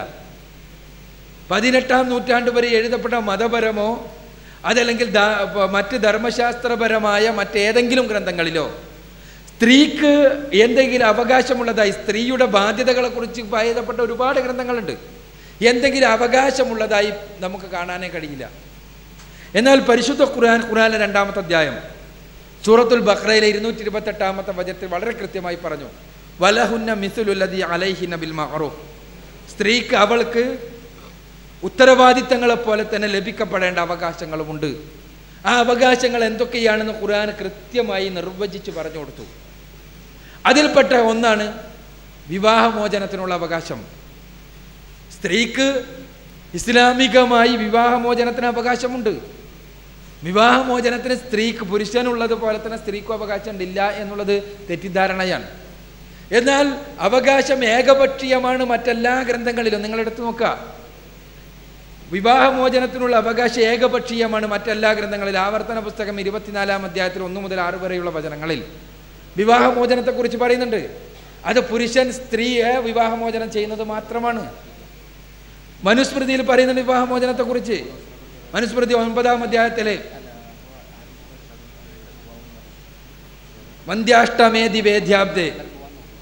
18ാം നൂറ്റാണ്ട് വരെ എഴുതപ്പെട്ട മതപരമോ അതല്ലെങ്കിൽ മറ്റ് ധർമ്മശാസ്ത്രപരമായ മറ്റേതെങ്കിലും ഗ്രന്ഥങ്ങളിലോ സ്ത്രീക്ക് എന്തെങ്കിലും അവകാശമുള്ളതായി, സ്ത്രീയുടെ ബാധ്യതകളെക്കുറിച്ച് എഴുതപ്പെട്ട ഒരുപാട് ഗ്രന്ഥങ്ങളുണ്ട്, എന്തെങ്കിലും അവകാശമുള്ളതായി നമുക്ക് കാണാനേ കഴിയില്ല. എന്നാൽ പരിശുദ്ധ ഖുർആനിലെ 2ാമത്തെ അധ്യായം സൂറത്തുൽ ബഖറയിലെ 228ാമത്തെ വചനത്തിൽ വളരെ കൃത്യമായി പറഞ്ഞു: വലഹുന്ന മിസ്ലുല്ലദി അലൈഹിന്ന ബിൽ മഅറൂഫ്. സ്ത്രീക്ക് അവൾക്ക് ഉത്തരവാദിത്തങ്ങളെപ്പോലെ തന്നെ ലഭിക്കപ്പെടേണ്ട അവകാശങ്ങളുമുണ്ട്. ആ അവകാശങ്ങൾ എന്തൊക്കെയാണെന്ന് ഖുർആൻ കൃത്യമായി നിർവചിച്ച് പറഞ്ഞു കൊടുത്തു. അതിൽപ്പെട്ട ഒന്നാണ് വിവാഹമോചനത്തിനുള്ള അവകാശം. സ്ത്രീക്ക് ഇസ്ലാമികമായി വിവാഹമോചനത്തിന് അവകാശമുണ്ട്. വിവാഹമോചനത്തിന് സ്ത്രീക്ക് പുരുഷനുള്ളതുപോലെ തന്നെ സ്ത്രീക്കും അവകാശമില്ല എന്നുള്ളത് തെറ്റിദ്ധാരണയാണ്. എന്നാൽ അവകാശം ഏകപക്ഷീയമാണ് മറ്റെല്ലാ ഗ്രന്ഥങ്ങളിലും. നിങ്ങളെടുത്ത് നോക്കുക, വിവാഹമോചനത്തിനുള്ള അവകാശം ഏകപക്ഷീയമാണ് മറ്റെല്ലാ ഗ്രന്ഥങ്ങളിലും. ആവർത്തന പുസ്തകം 24ാം അധ്യായത്തിൽ 1 മുതൽ 6 വരെയുള്ള വചനങ്ങളിൽ വിവാഹമോചനത്തെക്കുറിച്ച് പറയുന്നുണ്ട്. അത് പുരുഷൻ സ്ത്രീയെ വിവാഹമോചനം ചെയ്യുന്നത് മാത്രമാണ്. മനുസ്മൃതിയിൽ പറയുന്നുണ്ട് വിവാഹമോചനത്തെ കുറിച്ച്. മനുസ്മൃതി 9-ാം അധ്യായത്തില് വന്ധ്യാഷ്ടമേധി വേദ്യാബ്ദേ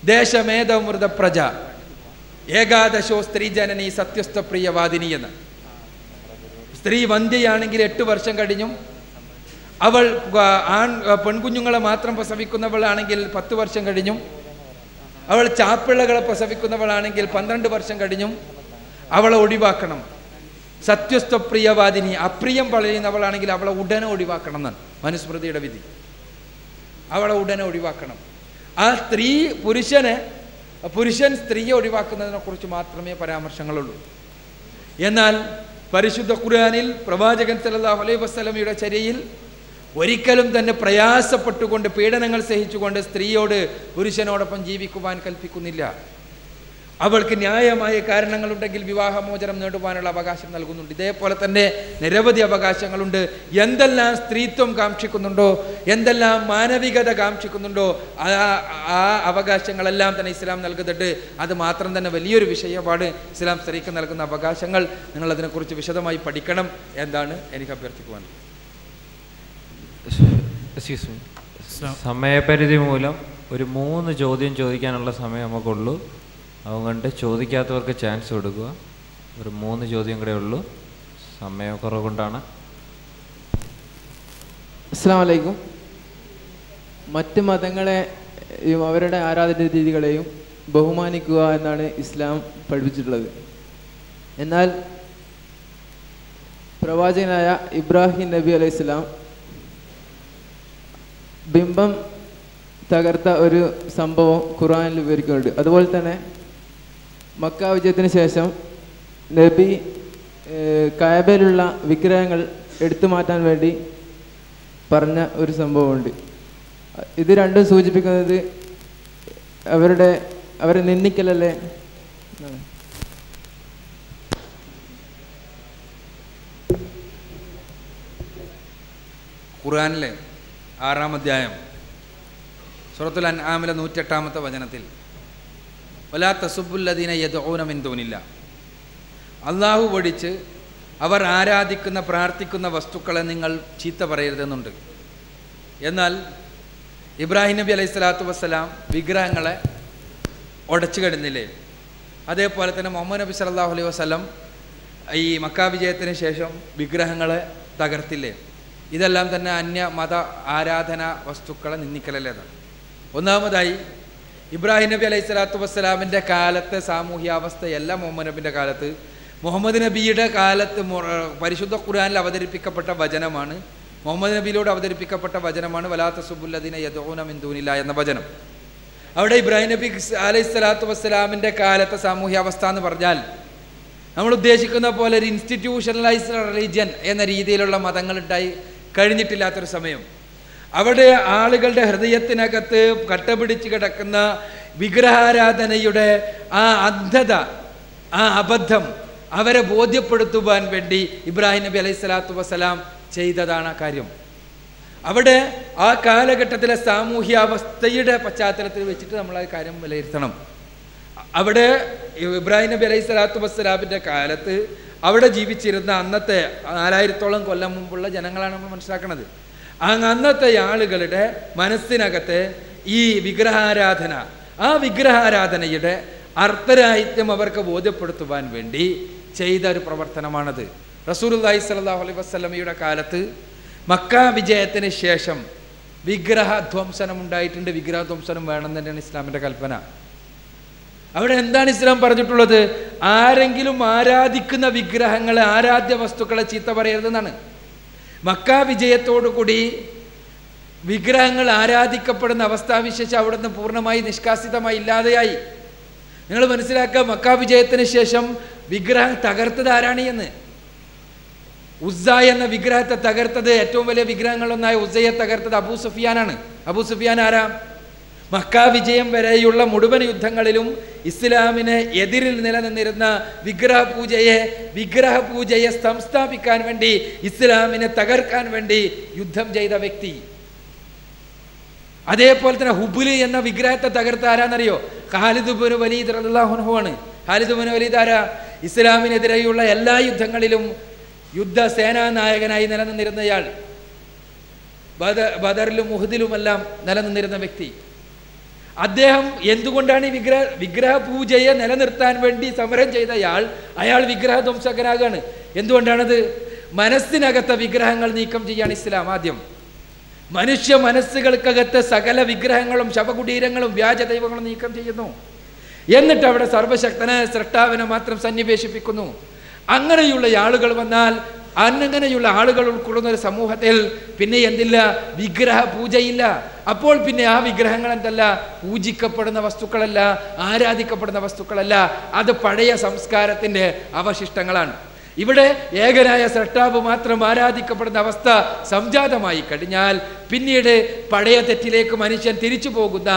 ദേശമേധമൃത പ്രജ ഏകാദശോ സ്ത്രീ ജനനി സത്യസ്ഥ പ്രിയവാദിനി എന്ന്. സ്ത്രീ വന്ധ്യയാണെങ്കിൽ 8 വർഷം കഴിഞ്ഞും, അവൾ പെൺകുഞ്ഞുങ്ങളെ മാത്രം പ്രസവിക്കുന്നവളാണെങ്കിൽ 10 വർഷം കഴിഞ്ഞും, അവൾ ചാപ്പിള്ളകളെ പ്രസവിക്കുന്നവളാണെങ്കിൽ 12 വർഷം കഴിഞ്ഞും അവളെ ഒഴിവാക്കണം. സത്യസ്ഥ പ്രിയവാദിനി, അപ്രിയം പറയുന്നവളാണെങ്കിൽ അവളെ ഉടനെ ഒഴിവാക്കണം എന്നാണ് മനുസ്മൃതിയുടെ വിധി. അവളെ ഉടനെ ഒഴിവാക്കണം. ആ പുരുഷൻ സ്ത്രീയെ ഒഴിവാക്കുന്നതിനെ കുറിച്ച് മാത്രമേ പരാമർശങ്ങളുള്ളൂ. എന്നാൽ പരിശുദ്ധ ഖുർആനിൽ പ്രവാചകൻ സല്ലല്ലാഹു അലൈഹി വസല്ലമയുടെ ചര്യയിൽ ഒരിക്കലും തന്നെ പ്രയാസപ്പെട്ടുകൊണ്ട് പീഡനങ്ങൾ സഹിച്ചുകൊണ്ട് സ്ത്രീയോട് പുരുഷനോടൊപ്പം ജീവിക്കുവാൻ കൽപ്പിക്കുന്നില്ല. അവൾക്ക് ന്യായമായ കാരണങ്ങളുണ്ടെങ്കിൽ വിവാഹമോചനം നേടുവാനുള്ള അവകാശം നൽകുന്നുണ്ട്. ഇതേപോലെ തന്നെ നിരവധി അവകാശങ്ങളുണ്ട്. എന്തെല്ലാം സ്ത്രീത്വം കാക്ഷിക്കുന്നുണ്ടോ, എന്തെല്ലാം മാനവികത കാക്ഷിക്കുന്നുണ്ടോ, ആ അവകാശങ്ങളെല്ലാം തന്നെ ഇസ്ലാം നൽകുന്നുണ്ട്. അത് മാത്രം തന്നെ വലിയൊരു വിഷയമാണ് ഇസ്ലാം സ്ത്രീക്ക് നൽകുന്ന അവകാശങ്ങൾ. നിങ്ങൾ അതിനെക്കുറിച്ച് വിശദമായി പഠിക്കണം എന്നാണ് എനിക്ക് അഭ്യർത്ഥിക്കുവാൻ. സമയപരിധി മൂലം ഒരു 3 ചോദ്യം ചോദിക്കാനുള്ള സമയം നമുക്കുള്ളൂ. അതുകൊണ്ട് ചോദിക്കാത്തവർക്ക് ചാൻസ് കൊടുക്കുക. ഒരു 3 ചോദ്യം കൂടെ ഉള്ളൂ, സമയക്കുറവ് കൊണ്ടാണ്. അസ്സലാമു അലൈക്കും. മറ്റ് മതങ്ങളെയും അവരുടെ ആരാധന രീതികളെയും ബഹുമാനിക്കുക എന്നാണ് ഇസ്ലാം പഠിപ്പിച്ചിട്ടുള്ളത്. എന്നാൽ പ്രവാചകനായ ഇബ്രാഹിം നബി അലൈഹിസ്സലാം ബിംബം തകർത്ത ഒരു സംഭവം ഖുർആനിൽ വിവരിക്കുന്നുണ്ട്. അതുപോലെ തന്നെ മക്ക വിജയത്തിന് ശേഷം നബി കഅബയിലുള്ള വിഗ്രഹങ്ങൾ എടുത്തു മാറ്റാൻ വേണ്ടി പറഞ്ഞ ഒരു സംഭവമുണ്ട്. ഇത് രണ്ടും സൂചിപ്പിക്കുന്നത് അവരെ നിന്ദിക്കലല്ലേ? ഖുർആനിലെ 6-ാം അധ്യായം സൂറത്തുൽ അൻആമിലെ 108-ാമത്തെ വചനത്തിൽ വലാ തസുബ്ബുല്ലദീന യദ്ഊന മിൻ ദൂനില്ലാ, അള്ളാഹു ഒഴിച്ച് അവർ ആരാധിക്കുന്ന പ്രാർത്ഥിക്കുന്ന വസ്തുക്കളെ നിങ്ങൾ ചീത്ത പറയരുതെന്നുണ്ട്. എന്നാൽ ഇബ്രാഹിം നബി അലൈഹി സ്വലാത്തു വസ്സലാം വിഗ്രഹങ്ങളെ ഉടച്ചു കഴിഞ്ഞില്ലേ? അതേപോലെ തന്നെ മുഹമ്മദ് നബി സല്ലല്ലാഹു അലൈഹി വസല്ലം ഈ മക്ക വിജയത്തിന് ശേഷം വിഗ്രഹങ്ങളെ തകർത്തില്ലേ? ഇതെല്ലാം തന്നെ അന്യ മത ആരാധന വസ്തുക്കളെ നിന്ദിക്കലല്ലേ? ഒന്നാമതായി ഇബ്രാഹിം നബി അലൈഹി സ്വലാത്തു വസ്സലാമിൻ്റെ കാലത്തെ സാമൂഹ്യാവസ്ഥയല്ല മുഹമ്മദ് നബിൻ്റെ കാലത്ത്. മുഹമ്മദ് നബിയുടെ കാലത്ത് പരിശുദ്ധ ഖുർആനിൽ അവതരിപ്പിക്കപ്പെട്ട വചനമാണ്, മുഹമ്മദ് നബിയിലൂടെ അവതരിപ്പിക്കപ്പെട്ട വചനമാണ് വലാ തസുബ്ബുല്ലദീന യദ്ഊന മിൻ ദൂനില്ലാ എന്ന വചനം. അവിടെ ഇബ്രാഹിം നബി അലൈഹി സ്വലാത്തു വസ്സലാമിൻ്റെ കാലത്തെ സാമൂഹ്യാവസ്ഥ എന്ന് പറഞ്ഞാൽ നമ്മൾ ഉദ്ദേശിക്കുന്ന പോലെ ഒരു ഇൻസ്റ്റിറ്റ്യൂഷണലൈസ്ഡ് റിലീജിയൻ എന്ന രീതിയിലുള്ള മതങ്ങളുണ്ടായി കഴിഞ്ഞിട്ടില്ലാത്തൊരു സമയം. അവിടെ ആളുകളുടെ ഹൃദയത്തിനകത്ത് കട്ടപിടിച്ച് കിടക്കുന്ന വിഗ്രഹാരാധനയുടെ ആ അന്ധത, ആ അബദ്ധം അവരെ ബോധ്യപ്പെടുത്തുവാൻ വേണ്ടി ഇബ്രാഹിം നബി അലൈഹി സ്വലാത്തു വസ്സലാം ചെയ്തതാണ് ആ കാര്യം. അവിടെ ആ കാലഘട്ടത്തിലെ സാമൂഹ്യാവസ്ഥയുടെ പശ്ചാത്തലത്തിൽ വെച്ചിട്ട് നമ്മൾ ആ കാര്യം വിലയിരുത്തണം. അവിടെ ഇബ്രാഹിം നബി അലൈഹി സ്വലാത്തു വസ്സലാമിൻ്റെ കാലത്ത് അവിടെ ജീവിച്ചിരുന്ന അന്നത്തെ 4000-ഓളം കൊല്ലം മുമ്പുള്ള ജനങ്ങളാണ് നമ്മൾ മനസ്സിലാക്കുന്നത്. അന്നത്തെ ആളുകളുടെ മനസ്സിനകത്ത് ഈ വിഗ്രഹാരാധന, ആ വിഗ്രഹാരാധനയുടെ അർത്ഥരാഹിത്യം അവർക്ക് ബോധ്യപ്പെടുത്തുവാൻ വേണ്ടി ചെയ്ത ഒരു പ്രവർത്തനമാണത്. റസൂലുള്ളാഹി സ്വല്ലല്ലാഹു അലൈഹി വസല്ലമയുടെ കാലത്ത് മക്ക വിജയത്തിന് ശേഷം വിഗ്രഹധ്വംസനം ഉണ്ടായിട്ടുണ്ട്. വിഗ്രഹധ്വംസനം വേണം തന്നെയാണ് ഇസ്ലാമിൻ്റെ കൽപ്പന. അവിടെ എന്താണ് ഇസ്ലാം പറഞ്ഞിട്ടുള്ളത്? ആരെങ്കിലും ആരാധിക്കുന്ന വിഗ്രഹങ്ങളെ, ആരാധ്യ വസ്തുക്കളെ ചീത്ത പറയരുതെന്നാണ്. മക്ക വിജയത്തോടുകൂടി വിഗ്രഹങ്ങൾ ആരാധിക്കപ്പെടുന്ന അവസ്ഥാവിശേഷം അവിടെ നിന്ന് പൂർണ്ണമായി നിഷ്കാസിതമായി ഇല്ലാതെയായി. നിങ്ങൾ മനസ്സിലാക്കുക, മക്ക വിജയത്തിന് ശേഷം വിഗ്രഹം തകർത്തത് ആരാണ് എന്ന്. ഉസ്സ എന്ന വിഗ്രഹത്തെ തകർത്തത്, ഏറ്റവും വലിയ വിഗ്രഹങ്ങളൊന്നായ ഉസ്സയെ തകർത്തത് അബൂ സുഫിയാനാണ്. അബൂ സുഫിയാൻ ആരാ? മക്ക വിജയം വരെയുള്ള മുഴുവൻ യുദ്ധങ്ങളിലും ഇസ്ലാമിന് എതിരിൽ നിലനിന്നിരുന്ന വിഗ്രഹപൂജയെ സംസ്ഥാപിക്കാൻ വേണ്ടി, ഇസ്ലാമിനെ തകർക്കാൻ വേണ്ടി യുദ്ധം ചെയ്ത വ്യക്തി. അതേപോലെ തന്നെ ഹുബുൽ എന്ന വിഗ്രഹത്തെ തകർത്ത ആരാന്നറിയോ? ഖാലിദ് ഇബ്നു വലീദ് റളിയല്ലാഹു അൻഹു ആണ്. ഖാലിദ് ഇബ്നു വലീദ് ആരാ? ഇസ്ലാമിനെതിരെയുള്ള എല്ലാ യുദ്ധങ്ങളിലും യുദ്ധസേനാ നായകനായി നിലനിന്നിരുന്നയാൾ, ബദറിലും ഉഹദിലുമെല്ലാം നിലനിന്നിരുന്ന വ്യക്തി. അദ്ദേഹം എന്തുകൊണ്ടാണ് ഈ വിഗ്രഹ പൂജയെ നിലനിർത്താൻ വേണ്ടി സമരം ചെയ്തയാൾ, അയാൾ വിഗ്രഹധ്വംസകനാകാണ്. എന്തുകൊണ്ടാണത്? മനസ്സിനകത്തെ വിഗ്രഹങ്ങൾ നീക്കം ചെയ്യാണ് ഇസ്ലാം. ആദ്യം മനുഷ്യ മനസ്സുകൾക്കകത്ത് സകല വിഗ്രഹങ്ങളും ശവകുടീരങ്ങളും വ്യാജ ദൈവങ്ങളും നീക്കം ചെയ്യുന്നു. എന്നിട്ട് അവിടെ സർവശക്തനായ സ്രഷ്ടാവിനെ മാത്രം സന്നിവേശിപ്പിക്കുന്നു. അങ്ങനെയുള്ള ആളുകൾ വന്നാൽ, അങ്ങനെയുള്ള ആളുകൾ ഉൾക്കൊള്ളുന്ന ഒരു സമൂഹത്തിൽ പിന്നെ എന്തില്ല? വിഗ്രഹ പൂജയില്ല. അപ്പോൾ പിന്നെ ആ വിഗ്രഹങ്ങൾ എന്തല്ല? പൂജിക്കപ്പെടുന്ന വസ്തുക്കളല്ല, ആരാധിക്കപ്പെടുന്ന വസ്തുക്കളല്ല, അത് പഴയ സംസ്കാരത്തിന്റെ അവശിഷ്ടങ്ങളാണ്. ഇവിടെ ഏകനായ സ്രഷ്ടാവ് മാത്രം ആരാധിക്കപ്പെടുന്ന അവസ്ഥ സംജാതമായി കഴിഞ്ഞാൽ പിന്നീട് പഴയ തെറ്റിലേക്ക് മനുഷ്യൻ തിരിച്ചു പോകുന്ന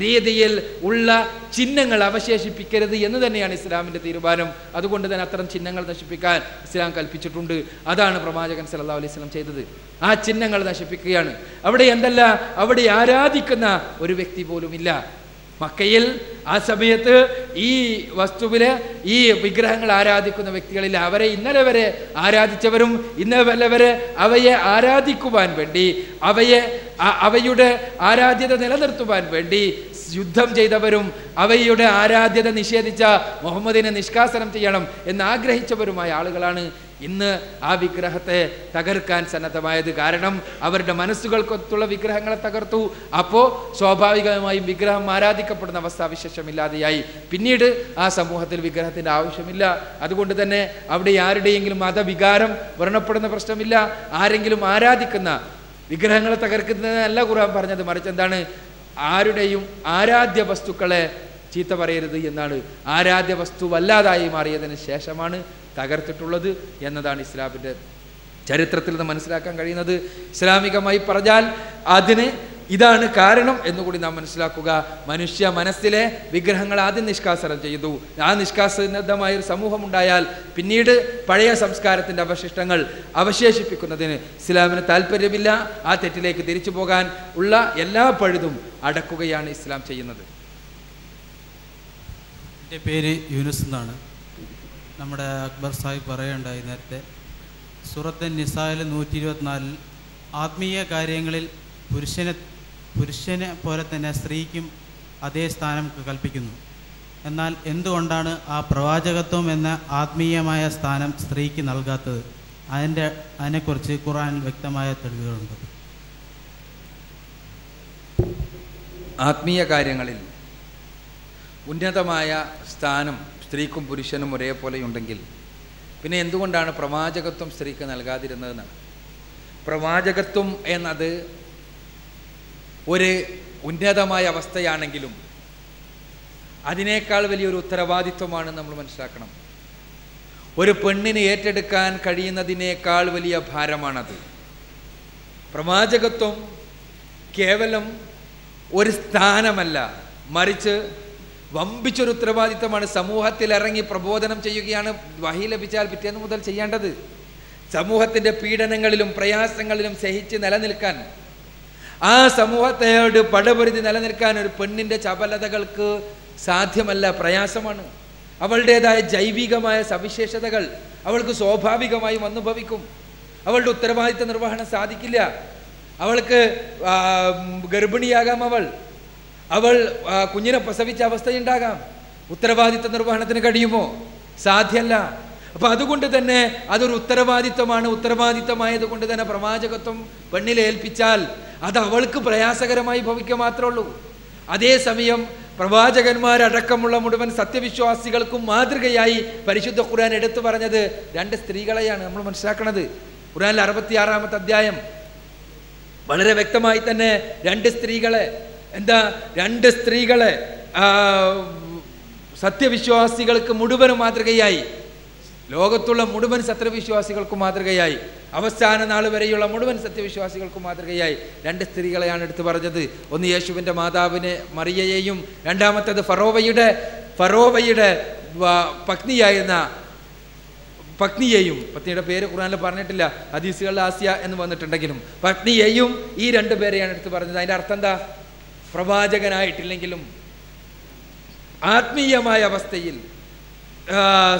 രീതിയിൽ ഉള്ള ചിഹ്നങ്ങൾ അവശേഷിപ്പിക്കരുത് എന്ന് തന്നെയാണ് ഇസ്ലാമിന്റെ തീരുമാനം. അതുകൊണ്ട് തന്നെ അത്തരം ചിഹ്നങ്ങൾ നശിപ്പിക്കാൻ ഇസ്ലാം കൽപ്പിച്ചിട്ടുണ്ട്. അതാണ് പ്രവാചകൻ സല്ലല്ലാഹു അലൈഹി വസല്ലം ചെയ്തത്. ആ ചിഹ്നങ്ങൾ നശിപ്പിക്കുകയാണ്. അവിടെ എന്തല്ല, അവിടെ ആരാധിക്കുന്ന ഒരു വ്യക്തി പോലും ഇല്ല. മക്കയിൽ ആ സമയത്ത് ഈ വസ്തുവിലെ ഈ വിഗ്രഹങ്ങൾ ആരാധിക്കുന്ന വ്യക്തികളില്ല. അവരെ ഇന്നലെ വരെ ആരാധിച്ചവരും ഇന്നലെ വരെ അവയെ ആരാധിക്കുവാൻ വേണ്ടി, അവയുടെ ആരാധ്യത നിലനിർത്തുവാൻ വേണ്ടി യുദ്ധം ചെയ്തവരും അവയുടെ ആരാധ്യത നിഷേധിച്ച മുഹമ്മദിനെ നിഷ്കാസനം ചെയ്യണം എന്ന് ആഗ്രഹിച്ചവരുമായ ആളുകളാണ് ഇന്ന് ആ വിഗ്രഹത്തെ തകർക്കാൻ സന്നദ്ധമായത്. കാരണം അവരുടെ മനസ്സുകൾക്കൊത്തുള്ള വിഗ്രഹങ്ങളെ തകർത്തു. അപ്പോൾ സ്വാഭാവികമായും വിഗ്രഹം ആരാധിക്കപ്പെടുന്ന അവസ്ഥാവിശേഷമില്ലാതെയായി. പിന്നീട് ആ സമൂഹത്തിൽ വിഗ്രഹത്തിൻ്റെ ആവശ്യമില്ല. അതുകൊണ്ട് തന്നെ അവിടെ ആരുടെയെങ്കിലും മതവികാരം വ്രണപ്പെടുന്ന പ്രശ്നമില്ല. ആരെങ്കിലും ആരാധിക്കുന്ന വിഗ്രഹങ്ങളെ തകർക്കുന്നതല്ല ഖുർആൻ പറഞ്ഞത്. മറിച്ച് എന്താണ്? ആരുടെയും ആരാധ്യ വസ്തുക്കളെ ചീത്ത പറയരുത് എന്നാണ്. ആരാധ്യ വസ്തുവല്ലാതായി മാറിയതിന് ശേഷമാണ് തകർത്തിട്ടുള്ളത് എന്നതാണ് ഇസ്ലാമിൻ്റെ ചരിത്രത്തിൽ നിന്ന് മനസ്സിലാക്കാൻ കഴിയുന്നത്. ഇസ്ലാമികമായി പറഞ്ഞാൽ അതിന് ഇതാണ് കാരണം എന്നുകൂടി നാം മനസ്സിലാക്കുക. മനുഷ്യ മനസ്സിലെ വിഗ്രഹങ്ങൾ ആദ്യം നിഷ്കാസനം ചെയ്തു. ആ നിഷ്കാസനമായ ഒരു സമൂഹം ഉണ്ടായാൽ പിന്നീട് പഴയ സംസ്കാരത്തിൻ്റെ അവശിഷ്ടങ്ങൾ അവശേഷിപ്പിക്കുന്നതിന് ഇസ്ലാമിന് താല്പര്യമില്ല. ആ തെറ്റിലേക്ക് തിരിച്ചു പോകാൻ ഉള്ള എല്ലാ പഴുതും അടക്കുകയാണ് ഇസ്ലാം ചെയ്യുന്നത്. എൻ്റെ പേര് യൂനുസ് എന്നാണ്. നമ്മുടെ അക്ബർ സാഹിബ് പറയുകയുണ്ടായി നേരത്തെ, സൂറത്ത് നിസായിൽ 124 ആത്മീയ കാര്യങ്ങളിൽ പുരുഷനെ പോലെ തന്നെ സ്ത്രീക്കും അതേ സ്ഥാനം കൽപ്പിക്കുന്നു. എന്നാൽ എന്തുകൊണ്ടാണ് ആ പ്രവാചകത്വം എന്ന ആത്മീയമായ സ്ഥാനം സ്ത്രീക്ക് നൽകാത്തത്? അതിനെക്കുറിച്ച് ഖുർആനിൽ വ്യക്തമായ തെളിവുകളുണ്ട്. ആത്മീയ കാര്യങ്ങളിൽ ഉന്നതമായ സ്ഥാനം സ്ത്രീക്കും പുരുഷനും ഒരേപോലെയുണ്ടെങ്കിൽ പിന്നെ എന്തുകൊണ്ടാണ് പ്രവാചകത്വം സ്ത്രീക്ക് നൽകാതിരുന്നതെന്നാണ്. പ്രവാചകത്വം എന്നത് ഒരു ഉന്നതമായ അവസ്ഥയാണെങ്കിലും അതിനേക്കാൾ വലിയൊരു ഉത്തരവാദിത്വമാണ് നമ്മൾ മനസ്സിലാക്കണം. ഒരു പെണ്ണിന് ഏറ്റെടുക്കാൻ കഴിയുന്നതിനേക്കാൾ വലിയ ഭാരമാണത്. പ്രവാചകത്വം കേവലം ഒരു സ്ഥാനമല്ല, മറിച്ച് വമ്പിച്ചൊരു ഉത്തരവാദിത്തമാണ്. സമൂഹത്തിൽ ഇറങ്ങി പ്രബോധനം ചെയ്യുകയാണ് വഹി ലഭിച്ചാൽ പിറ്റേന്ന് മുതൽ ചെയ്യേണ്ടത്. സമൂഹത്തിൻ്റെ പീഡനങ്ങളിലും പ്രയാസങ്ങളിലും സഹിച്ച് നിലനിൽക്കാൻ, ആ സമൂഹത്തോട് പടപൊരുതി നിലനിൽക്കാൻ ഒരു പെണ്ണിൻ്റെ ചപലതകൾക്ക് സാധ്യമല്ല, പ്രയാസമാണ്. അവളുടേതായ ജൈവികമായ സവിശേഷതകൾ അവൾക്ക് സ്വാഭാവികമായും അനുഭവിക്കും. അവളുടെ ഉത്തരവാദിത്ത നിർവഹണം സാധിക്കില്ല. അവൾക്ക് ഗർഭിണിയാകാം, അവൾ കുഞ്ഞിനെ പ്രസവിച്ച അവസ്ഥയുണ്ടാകാം. ഉത്തരവാദിത്ത നിർവഹണത്തിന് കഴിയുമോ? സാധ്യമല്ല. അപ്പൊ അതുകൊണ്ട് തന്നെ അതൊരു ഉത്തരവാദിത്തമാണ്. ഉത്തരവാദിത്തമായത് കൊണ്ട് തന്നെ പ്രവാചകത്വം പെണ്ണിലെ ഏൽപ്പിച്ചാൽ അത് അവൾക്ക് പ്രയാസകരമായി ഭവിക്കുക മാത്രമേ ഉള്ളൂ. അതേസമയം പ്രവാചകന്മാരടക്കമുള്ള മുഴുവൻ സത്യവിശ്വാസികൾക്കും മാതൃകയായി പരിശുദ്ധ ഖുർആൻ എടുത്തു പറഞ്ഞത് 2 സ്ത്രീകളെയാണ് നമ്മൾ മനസ്സിലാക്കുന്നത്. ഖുർആനിൽ 66-ാമത്തെ അധ്യായം വളരെ വ്യക്തമായി തന്നെ 2 സ്ത്രീകളെ, എന്താ 2 സ്ത്രീകളെ സത്യവിശ്വാസികൾക്ക് മുഴുവനും മാതൃകയായി, ലോകത്തുള്ള മുഴുവൻ സത്യവിശ്വാസികൾക്കും മാതൃകയായി, അവസാന നാൾ വരെയുള്ള മുഴുവൻ സത്യവിശ്വാസികൾക്കും മാതൃകയായി 2 സ്ത്രീകളെയാണ് എടുത്തു പറഞ്ഞത്. ഒന്ന് യേശുവിൻ്റെ മാതാവിനെ മറിയയെയും, രണ്ടാമത്തേത് ഫറോവയുടെ പത്നിയായിരുന്ന പത്നിയെയും. പത്നിയുടെ പേര് ഖുർആനിൽ പറഞ്ഞിട്ടില്ല, ഹദീസുകളിൽ ആസിയ എന്ന് വന്നിട്ടുണ്ടെങ്കിലും പത്നിയെയും ഈ 2 പേരെയാണ് എടുത്തു പറഞ്ഞത്. അതിൻ്റെ അർത്ഥം എന്താ? പ്രവാചകനായിട്ടില്ലെങ്കിലും ആത്മീയമായ അവസ്ഥയിൽ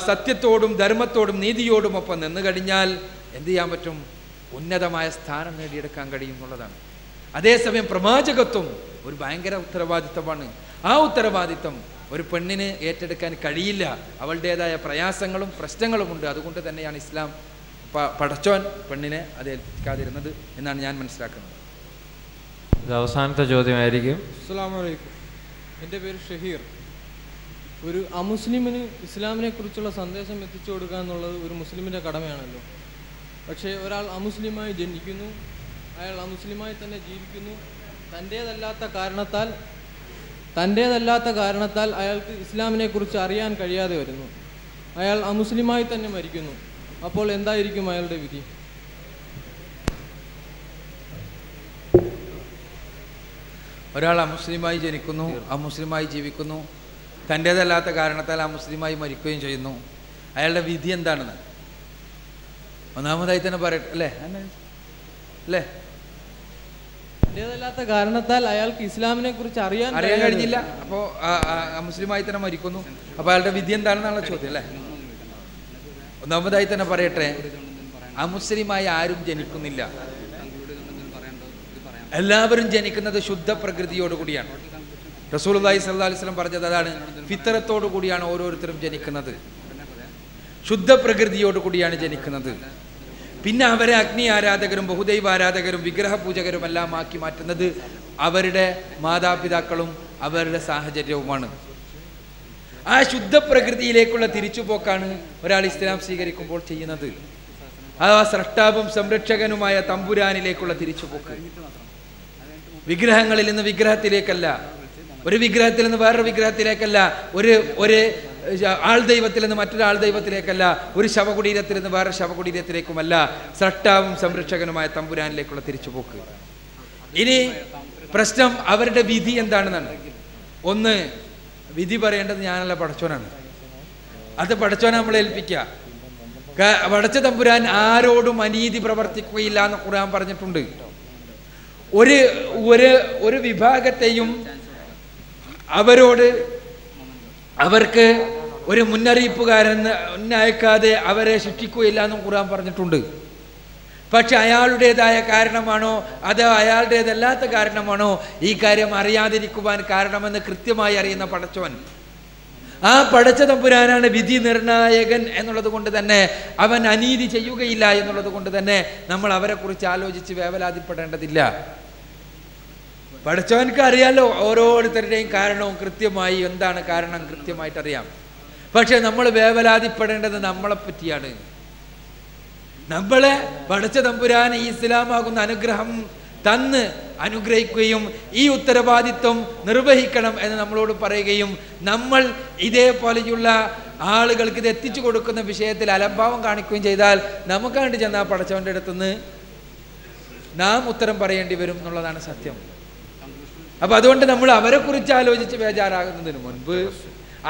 സത്യത്തോടും ധർമ്മത്തോടും നീതിയോടും ഒപ്പം നിന്ന് കഴിഞ്ഞാൽ എന്ത് ചെയ്യാൻ പറ്റും? ഉന്നതമായ സ്ഥാനം നേടിയെടുക്കാൻ കഴിയും എന്നുള്ളതാണ്. അതേസമയം പ്രവാചകത്വം ഒരു ഭയങ്കര ഉത്തരവാദിത്തമാണ്. ആ ഉത്തരവാദിത്തം ഒരു പെണ്ണിന് ഏറ്റെടുക്കാൻ കഴിയില്ല. അവളുടേതായ പ്രയാസങ്ങളും പ്രശ്നങ്ങളുമുണ്ട്. അതുകൊണ്ട് തന്നെയാണ് ഇസ്ലാം പടച്ചോൻ പെണ്ണിനെ അത് ഏൽപ്പിക്കാതിരുന്നത് എന്നാണ് ഞാൻ മനസ്സിലാക്കുന്നത്. ഇത് അവസാനത്തെ ചോദ്യമായിരിക്കും. അസ്സലാമു അലൈക്കും. എൻ്റെ പേര് ഷഹീർ. ഒരു അമുസ്ലിമിന് ഇസ്ലാമിനെ കുറിച്ചുള്ള സന്ദേശം എത്തിച്ചു കൊടുക്കുക എന്നുള്ളത് ഒരു മുസ്ലിമിൻ്റെ കടമയാണല്ലോ. പക്ഷേ ഒരാൾ അമുസ്ലിമായി ജനിക്കുന്നു, അയാൾ അമുസ്ലിമായി തന്നെ ജീവിക്കുന്നു. തൻ്റേതല്ലാത്ത കാരണത്താൽ അയാൾക്ക് ഇസ്ലാമിനെ കുറിച്ച് അറിയാൻ കഴിയാതെ വരുന്നു. അയാൾ അമുസ്ലിമായി തന്നെ മരിക്കുന്നു. അപ്പോൾ എന്തായിരിക്കും അയാളുടെ വിധി? ഒരാൾ അമുസ്ലിമായി ജനിക്കുന്നു, അമുസ്ലിമായി ജീവിക്കുന്നു, തൻ്റേതല്ലാത്ത കാരണത്താൽ അമുസ്ലിമായി മരിക്കുകയും ചെയ്യുന്നു. അയാളുടെ വിധി എന്താണെന്ന് ഒന്നാമതായി തന്നെ പറയട്ടെ അല്ലേ? തൻ്റേതല്ലാത്ത കാരണത്താൽ അയാൾക്ക് ഇസ്ലാമിനെ കുറിച്ച് അറിയാൻ കഴിഞ്ഞില്ല. അപ്പോൾ മുസ്ലിമായി തന്നെ മരിക്കുന്നു. അപ്പോൾ അയാളുടെ വിധി എന്താണെന്നുള്ള ചോദ്യം അല്ലേ? ഒന്നാമതായി തന്നെ പറയട്ടെ, അമുസ്ലിമായി ആരും ജനിക്കുന്നില്ല. എല്ലാവരും ജനിക്കുന്നത് ശുദ്ധ പ്രകൃതിയോടുകൂടിയാണ്. റസൂലുള്ളാഹി സ്വല്ലല്ലാഹു അലൈഹി വസല്ലം പറഞ്ഞത് അതാണ്. ഫിത്രത്തോടു കൂടിയാണ് ഓരോരുത്തരും ജനിക്കുന്നത്, ശുദ്ധ പ്രകൃതിയോടുകൂടിയാണ് ജനിക്കുന്നത്. പിന്നെ അവരെ അഗ്നി ആരാധകരും ബഹുദൈവ ആരാധകരും വിഗ്രഹ പൂജകരും എല്ലാം ആക്കി മാറ്റുന്നത് അവരുടെ മാതാപിതാക്കളും അവരുടെ സാഹചര്യവുമാണ്. ആ ശുദ്ധ പ്രകൃതിയിലേക്കുള്ള തിരിച്ചുപോക്കാണ് ഒരാൾ ഇസ്ലാം സ്വീകരിക്കുമ്പോൾ ചെയ്യുന്നത്. ആ സ്രഷ്ടാവും സംരക്ഷകനുമായ തമ്പുരാനിലേക്കുള്ള തിരിച്ചുപോക്ക്. വിഗ്രഹങ്ങളിൽ നിന്ന് വിഗ്രഹത്തിലേക്കല്ല, ഒരു വിഗ്രഹത്തിൽ നിന്ന് വേറൊരു വിഗ്രഹത്തിലേക്കല്ല, ഒരു ആൾ ദൈവത്തിൽ നിന്ന് മറ്റൊരാൾ ദൈവത്തിലേക്കല്ല, ഒരു ശവകുടീരത്തിൽ നിന്ന് വേറെ ശവകുടീരത്തിലേക്കുമല്ല, സ്രഷ്ടാവും സംരക്ഷകനുമായ തമ്പുരാനിലേക്കുള്ള തിരിച്ചുപോക്ക്. ഇനി പ്രശ്നം അവരുടെ വിധി എന്താണെന്നാണ്. ഒന്ന്, വിധി പറയേണ്ടത് ഞാനല്ല, പടച്ചോനാണ്. അത് പടച്ചോനെ നമ്മളെ ഏൽപ്പിക്കുക. പടച്ച തമ്പുരാൻ ആരോടും അനീതി പ്രവർത്തിക്കുകയില്ല എന്ന് ഖുർആൻ പറഞ്ഞിട്ടുണ്ട്. ഒരു വിഭാഗത്തെയും അവർക്ക് ഒരു മുന്നറിയിപ്പുകാരൻ അയക്കാതെ അവരെ ശിക്ഷിക്കുകയില്ല എന്നും ഖുർആൻ പറഞ്ഞിട്ടുണ്ട്. പക്ഷെ അയാളുടേതായ കാരണമാണോ അതോ അയാളുടേതല്ലാത്ത കാരണമാണോ ഈ കാര്യം അറിയാതിരിക്കുവാൻ കാരണമെന്ന് കൃത്യമായി അറിയുന്ന പടച്ചോൻ, ആ പടച്ച തമ്പുരാനാണ് വിധി നിർണായകൻ എന്നുള്ളത് കൊണ്ട് തന്നെ അവൻ അനീതി ചെയ്യുകയില്ല എന്നുള്ളത് കൊണ്ട് തന്നെ നമ്മൾ അവരെ കുറിച്ച് ആലോചിച്ച് വേവലാതിപ്പെടേണ്ടതില്ല. പടച്ചവൻക്ക് അറിയാലോ ഓരോരുത്തരുടെയും കാരണവും കൃത്യമായി, എന്താണ് കാരണം കൃത്യമായിട്ട് അറിയാം. പക്ഷെ നമ്മൾ വേവലാതിപ്പെടേണ്ടത് നമ്മളെ പറ്റിയാണ്. നമ്മളെ പടച്ച തമ്പുരാൻ ഈ ഇസ്ലാമാകുന്ന അനുഗ്രഹം തന്ന് അനുഗ്രഹിക്കുകയും ഈ ഉത്തരവാദിത്വം നിർവഹിക്കണം എന്ന് നമ്മളോട് പറയുകയും നമ്മൾ ഇതേപോലെയുള്ള ആളുകൾക്ക് ഇത് എത്തിച്ചു കൊടുക്കുന്ന വിഷയത്തിൽ അലംഭാവം കാണിക്കുകയും ചെയ്താൽ നമുക്കാണ്ട് ചെന്നാൽ പടച്ചവൻ്റെ അടുത്തുനിന്ന് നാം ഉത്തരം പറയേണ്ടി വരും എന്നുള്ളതാണ് സത്യം. അപ്പൊ അതുകൊണ്ട് നമ്മൾ അവരെ കുറിച്ച് ആലോചിച്ച് ബേജാറാകുന്നതിന് മുൻപ്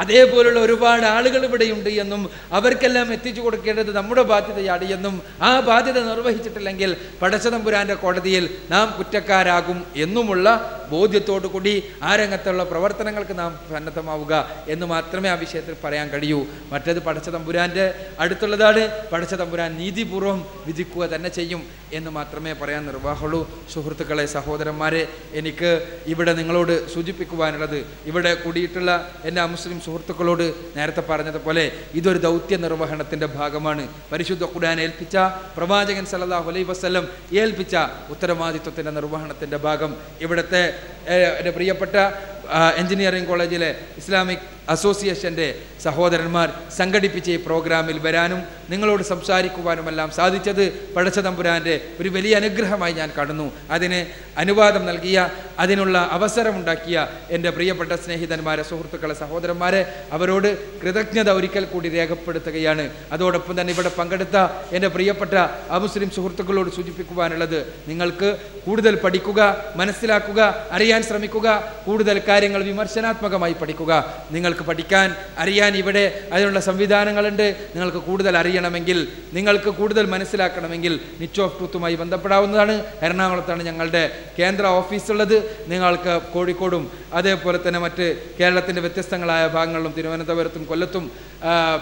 അതേപോലുള്ള ഒരുപാട് ആളുകൾ ഇവിടെയുണ്ട് എന്നും അവർക്കെല്ലാം എത്തിച്ചു കൊടുക്കേണ്ടത് നമ്മുടെ ബാധ്യതയാണ് എന്നും ആ ബാധ്യത നിർവഹിച്ചിട്ടില്ലെങ്കിൽ പടച്ച തമ്പുരാന്റെ കോടതിയിൽ നാം കുറ്റക്കാരാകും എന്നുമുള്ള ബോധ്യത്തോടു കൂടി ആ രംഗത്തുള്ള പ്രവർത്തനങ്ങൾക്ക് നാം സന്നദ്ധമാവുക എന്ന് മാത്രമേ ആ വിഷയത്തിൽ പറയാൻ കഴിയൂ. മറ്റേത് പടച്ച തമ്പുരാന്റെ അടുത്തുള്ളതാണ്. പടച്ച തമ്പുരാൻ നീതിപൂർവം വിധിക്കുക തന്നെ ചെയ്യും എന്ന് മാത്രമേ പറയാൻ നിർവാഹമുള്ളൂ. സുഹൃത്തുക്കളെ, സഹോദരന്മാരെ, എനിക്ക് ഇവിടെ നിങ്ങളോട് സൂചിപ്പിക്കുവാനുള്ളത്, ഇവിടെ കൂടിയിട്ടുള്ള എൻ്റെ മുസ്ലിം സുഹൃത്തുക്കളോട് നേരത്തെ പറഞ്ഞതുപോലെ ഇതൊരു ദൗത്യ നിർവഹണത്തിന്റെ ഭാഗമാണ്. പരിശുദ്ധ ഖുർആൻ ഏൽപ്പിച്ച, പ്രവാചകൻ സല്ലല്ലാഹു അലൈഹി വസല്ലം ഏൽപ്പിച്ച ഉത്തരവാദിത്വത്തിന്റെ നിർവഹണത്തിന്റെ ഭാഗം ഇവിടുത്തെ എൻ്റെ പ്രിയപ്പെട്ട എഞ്ചിനീയറിംഗ് കോളേജിലെ ഇസ്ലാമിക് അസോസിയേഷൻ്റെ സഹോദരന്മാർ സംഘടിപ്പിച്ച ഈ പ്രോഗ്രാമിൽ വരാനും നിങ്ങളോട് സംസാരിക്കുവാനുമെല്ലാം സാധിച്ചത് പടച്ച തമ്പുരാൻ്റെ ഒരു വലിയ അനുഗ്രഹമായി ഞാൻ കാണുന്നു. അതിന് അനുവാദം നൽകിയ, അതിനുള്ള അവസരമുണ്ടാക്കിയ എൻ്റെ പ്രിയപ്പെട്ട സ്നേഹിതന്മാരെ, സുഹൃത്തുക്കളെ, സഹോദരന്മാരെ, അവരോട് കൃതജ്ഞത ഒരിക്കൽ കൂടി രേഖപ്പെടുത്തുകയാണ്. അതോടൊപ്പം തന്നെ ഇവിടെ പങ്കെടുത്ത എൻ്റെ പ്രിയപ്പെട്ട അമുസ്ലിം സുഹൃത്തുക്കളോട് സൂചിപ്പിക്കുവാനുള്ളത്, നിങ്ങൾക്ക് കൂടുതൽ പഠിക്കുക, മനസ്സിലാക്കുക, അറിയാൻ ശ്രമിക്കുക, കൂടുതൽ കാര്യങ്ങൾ വിമർശനാത്മകമായി പഠിക്കുക. നിങ്ങൾക്ക് പഠിക്കാൻ, അറിയാൻ ഇവിടെ അതിനുള്ള സംവിധാനങ്ങളുണ്ട്. നിങ്ങൾക്ക് കൂടുതൽ അറിയണമെങ്കിൽ, നിങ്ങൾക്ക് കൂടുതൽ മനസ്സിലാക്കണമെങ്കിൽ നിച്ച് ഓഫ് ട്രൂത്തുമായി ബന്ധപ്പെടാവുന്നതാണ്. എറണാകുളത്താണ് ഞങ്ങളുടെ കേന്ദ്ര ഓഫീസുള്ളത്. നിങ്ങൾക്ക് കോഴിക്കോടും അതേപോലെ തന്നെ മറ്റ് കേരളത്തിൻ്റെ വ്യത്യസ്തങ്ങളായ ഭാഗങ്ങളിലും തിരുവനന്തപുരത്തും കൊല്ലത്തും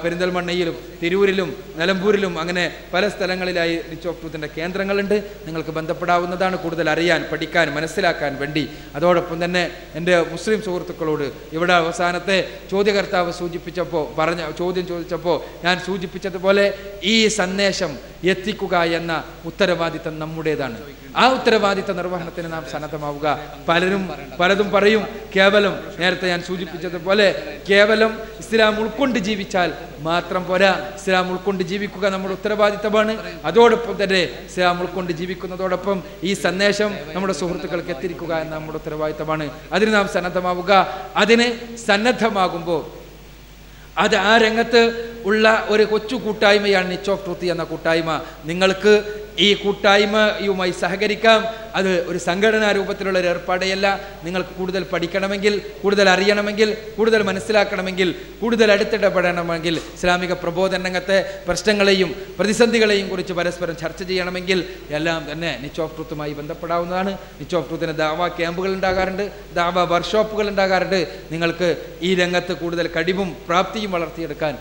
പെരിന്തൽമണ്ണയിലും തിരൂരിലും നിലമ്പൂരിലും അങ്ങനെ പല സ്ഥലങ്ങളിലായി റിച്ച് ഓഫ് ട്രൂത്തിൻ്റെ കേന്ദ്രങ്ങളുണ്ട്. നിങ്ങൾക്ക് ബന്ധപ്പെടാവുന്നതാണ് കൂടുതൽ അറിയാൻ, പഠിക്കാൻ, മനസ്സിലാക്കാൻ വേണ്ടി. അതോടൊപ്പം തന്നെ എൻ്റെ മുസ്ലിം സുഹൃത്തുക്കളോട് ഇവിടെ അവസാനത്തെ ചോദ്യകർത്താവ് ചോദ്യം ചോദിച്ചപ്പോൾ ഞാൻ സൂചിപ്പിച്ചതുപോലെ ഈ സന്ദേശം എത്തിക്കുക എന്ന ഉത്തരവാദിത്തം നമ്മുടേതാണ്. ആ ഉത്തരവാദിത്ത നിർവഹണത്തിന് നാം സന്നദ്ധമാവുക. പലതും പറയും കേവലം, നേരത്തെ ഞാൻ സൂചിപ്പിച്ചതുപോലെ കേവലം ഇസ്ലാം ഉൾക്കൊണ്ട് ജീവിച്ചാൽ മാത്രം പോരാ. ഇസ്ലാം ഉൾക്കൊണ്ട് ജീവിക്കുക നമ്മുടെ ഉത്തരവാദിത്തമാണ്. അതോടൊപ്പം തന്നെ ഇസ്ലാം ഉൾക്കൊണ്ട് ജീവിക്കുന്നതോടൊപ്പം ഈ സന്ദേശം നമ്മുടെ സുഹൃത്തുക്കൾക്ക് എത്തിരിക്കുക എന്ന നമ്മുടെ ഉത്തരവാദിത്തമാണ്. അതിന് നാം സന്നദ്ധമാവുക. അതിന് സന്നദ്ധമാകുമ്പോൾ അത് ആ രംഗത്ത് ഉള്ള ഒരു കൊച്ചു കൂട്ടായ്മയാണ് നിച്ച് ഓഫ് ട്രൂത്ത് എന്ന കൂട്ടായ്മ. നിങ്ങൾക്ക് ഈ കൂട്ടായ്മയുമായി സഹകരിക്കാം. അത് ഒരു സംഘടനാ രൂപത്തിലുള്ള ഒരു ഏർപ്പാടെയല്ല. നിങ്ങൾക്ക് കൂടുതൽ പഠിക്കണമെങ്കിൽ, കൂടുതൽ അറിയണമെങ്കിൽ, കൂടുതൽ മനസ്സിലാക്കണമെങ്കിൽ, കൂടുതൽ അടുത്തിടപെടണമെങ്കിൽ, ഇസ്ലാമിക പ്രബോധന രംഗത്തെ പ്രശ്നങ്ങളെയും പ്രതിസന്ധികളെയും കുറിച്ച് പരസ്പരം ചർച്ച ചെയ്യണമെങ്കിൽ എല്ലാം തന്നെ നിച്ച് ഓഫ് ട്രൂത്തുമായി ബന്ധപ്പെടാവുന്നതാണ്. നിച്ച് ഓഫ് ട്രൂത്തിന് ദാവ ക്യാമ്പുകൾ ഉണ്ടാകാറുണ്ട്, ദാവ വർക്ക്ഷോപ്പുകൾ ഉണ്ടാകാറുണ്ട്. നിങ്ങൾക്ക് ഈ രംഗത്ത് കൂടുതൽ കഴിവും പ്രാപ്തിയും വളർത്തിയെടുക്കാൻ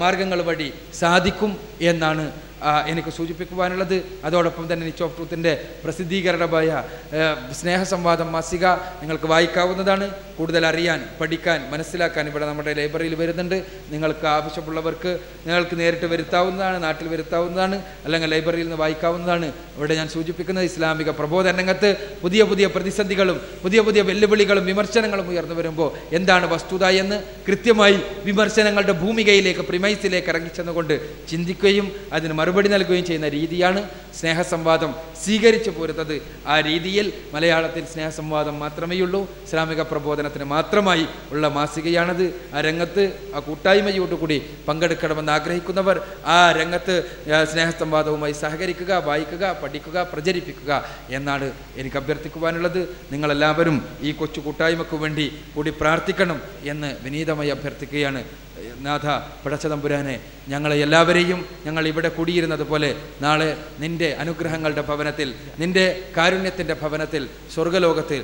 മാർഗങ്ങൾ വഴി സാധിക്കും എന്നാണ് എനിക്ക് സൂചിപ്പിക്കുവാനുള്ളത്. അതോടൊപ്പം തന്നെ നിച്ച് ഓഫ് ട്രൂത്തിൻ്റെ പ്രസിദ്ധീകരണമായ സ്നേഹസംവാദം മാസിക നിങ്ങൾക്ക് വായിക്കാവുന്നതാണ്. കൂടുതൽ അറിയാൻ, പഠിക്കാൻ, മനസ്സിലാക്കാൻ ഇവിടെ നമ്മുടെ ലൈബ്രറിയിൽ വരുന്നുണ്ട്. നിങ്ങൾക്ക് ആവശ്യമുള്ളവർക്ക് നിങ്ങൾക്ക് നേരിട്ട് വരുത്താവുന്നതാണ്, നാട്ടിൽ വരുത്താവുന്നതാണ്, അല്ലെങ്കിൽ ലൈബ്രറിയിൽ നിന്ന് വായിക്കാവുന്നതാണ്. ഇവിടെ ഞാൻ സൂചിപ്പിക്കുന്നത് ഇസ്ലാമിക പ്രബോധന രംഗത്ത് പുതിയ പുതിയ പ്രതിസന്ധികളും പുതിയ പുതിയ വെല്ലുവിളികളും വിമർശനങ്ങളും ഉയർന്നു വരുമ്പോൾ എന്താണ് വസ്തുത എന്ന് കൃത്യമായി വിമർശനങ്ങളുടെ ഭൂമികയിലേക്ക്, പ്രിമൈസിലേക്ക് ഇറങ്ങിച്ചെന്നുകൊണ്ട് ചിന്തിക്കുകയും അതിന് മറുപടി നൽകുകയും ചെയ്യുന്ന രീതിയാണ് സ്നേഹസംവാദം സ്വീകരിച്ചു പോരുന്നത്. ആ രീതിയിൽ മലയാളത്തിൽ സ്നേഹസംവാദം മാത്രമേയുള്ളൂ. ഇസ്ലാമിക പ്രബോധനത്തിന് മാത്രമായി ഉള്ള മാസികയാണത്. ആ രംഗത്ത് ആ കൂട്ടായ്മയോടുകൂടി പങ്കെടുക്കണമെന്ന് ആഗ്രഹിക്കുന്നവർ ആ രംഗത്ത് സ്നേഹസംവാദവുമായി സഹകരിക്കുക, വായിക്കുക, പഠിക്കുക, പ്രചരിപ്പിക്കുക എന്നാണ് എനിക്ക് അഭ്യർത്ഥിക്കുവാനുള്ളത്. നിങ്ങളെല്ലാവരും ഈ കൊച്ചു കൂട്ടായ്മയ്ക്ക് വേണ്ടി കൂടി പ്രാർത്ഥിക്കണം എന്ന് വിനീതമായി അഭ്യർത്ഥിക്കുകയാണ്. നാഥ പടച്ചതമ്പുരാനെ, ഞങ്ങളെ എല്ലാവരെയും ഞങ്ങൾ ഇവിടെ കൂടിയിരുന്നത് പോലെ നാളെ നിൻ്റെ അനുഗ്രഹങ്ങളുടെ ഭവനത്തിൽ, നിൻ്റെ കാരുണ്യത്തിൻ്റെ ഭവനത്തിൽ, സ്വർഗലോകത്തിൽ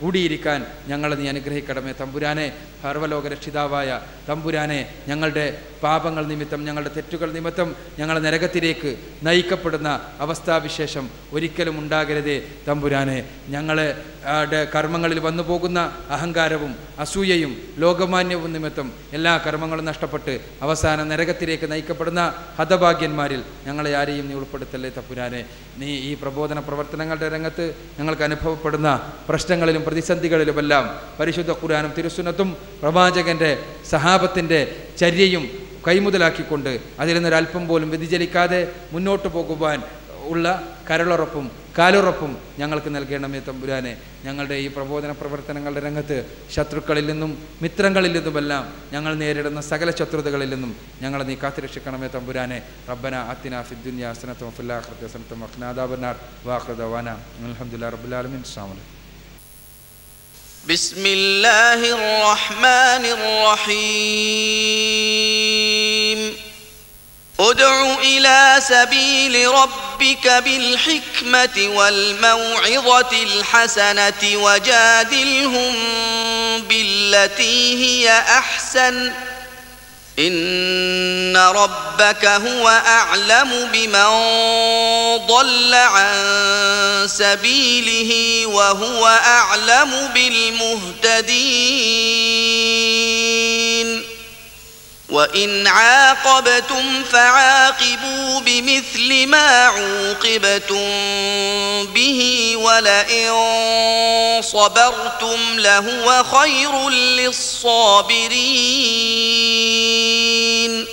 കൂടിയിരിക്കാൻ ഞങ്ങളെ നീ അനുഗ്രഹിക്കണമേ തമ്പുരാനെ. സർവ്വലോക രക്ഷിതാവായ തമ്പുരാനെ, ഞങ്ങളുടെ പാപങ്ങൾ നിമിത്തം, ഞങ്ങളുടെ തെറ്റുകൾ നിമിത്തം ഞങ്ങളെ നരകത്തിലേക്ക് നയിക്കപ്പെടുന്ന അവസ്ഥാവിശേഷം ഒരിക്കലും ഉണ്ടാകരുതേ തമ്പുരാനെ. ഞങ്ങളെ കർമ്മങ്ങളിൽ വന്നു പോകുന്ന അഹങ്കാരവും അസൂയയും ലോകമാന്യവും നിമിത്തം എല്ലാ കർമ്മങ്ങളും നഷ്ടപ്പെട്ട് അവസാനം നരകത്തിലേക്ക് നയിക്കപ്പെടുന്ന ഹതഭാഗ്യന്മാരിൽ ഞങ്ങളെ ആരെയും നീ ഉൾപ്പെടുത്തല്ലേ തമ്പുരാനെ. നീ ഈ പ്രബോധന പ്രവർത്തനങ്ങളുടെ രംഗത്ത് ഞങ്ങൾക്ക് അനുഭവപ്പെടുന്ന പ്രശ്നങ്ങളിലും പ്രതിസന്ധികളിലുമെല്ലാം പരിശുദ്ധ ഖുർആനും തിരുസുന്നത്തും പ്രവാചകൻ്റെ സഹാബത്തിൻ്റെ ചര്യയും കൈമുതലാക്കിക്കൊണ്ട് അതിൽ നിന്നൊരല്പം പോലും വ്യതിചലിക്കാതെ മുന്നോട്ട് പോകുവാൻ ഉള്ള കരളുറപ്പും കാലുറപ്പും ഞങ്ങൾക്ക് നൽകണമേ തമ്പുരാനെ. ഞങ്ങളുടെ ഈ പ്രബോധന പ്രവർത്തനങ്ങളുടെ രംഗത്ത് ശത്രുക്കളിൽ നിന്നും മിത്രങ്ങളിൽ നിന്നുമെല്ലാം ഞങ്ങൾ നേരിടുന്ന സകല ശത്രുതകളിൽ നിന്നും ഞങ്ങളെ നീ കാത്തുരക്ഷിക്കണമേ തമ്പുരാനെ. റബ്ബന ആതിനാ ഫിദ്ദുനിയ ഹസനത്തും വഫിൽ ആഖിറതി ഹസനത്തും വഖിനാ അദാബന്നാർ. വആഖിറു ദഅവാനാ അൽഹംദുലില്ലാഹി റബ്ബിൽ ആലമീൻ. അസ്സലാമു അലൈക്കും. ബിസ്മില്ലാഹിർ റഹ്മാനിർ റഹീം. ادع إلى سبيل ربك بالحكمة والموعظة الحسنة وجادلهم بالتي هي أحسن إن ربك هو أعلم بمن ضل عن سبيله وهو أعلم بالمهتدين. وإن عاقبتم فعاقبوا بمثل ما عوقبتم به ولئن صبرتم لهو خير للصابرين.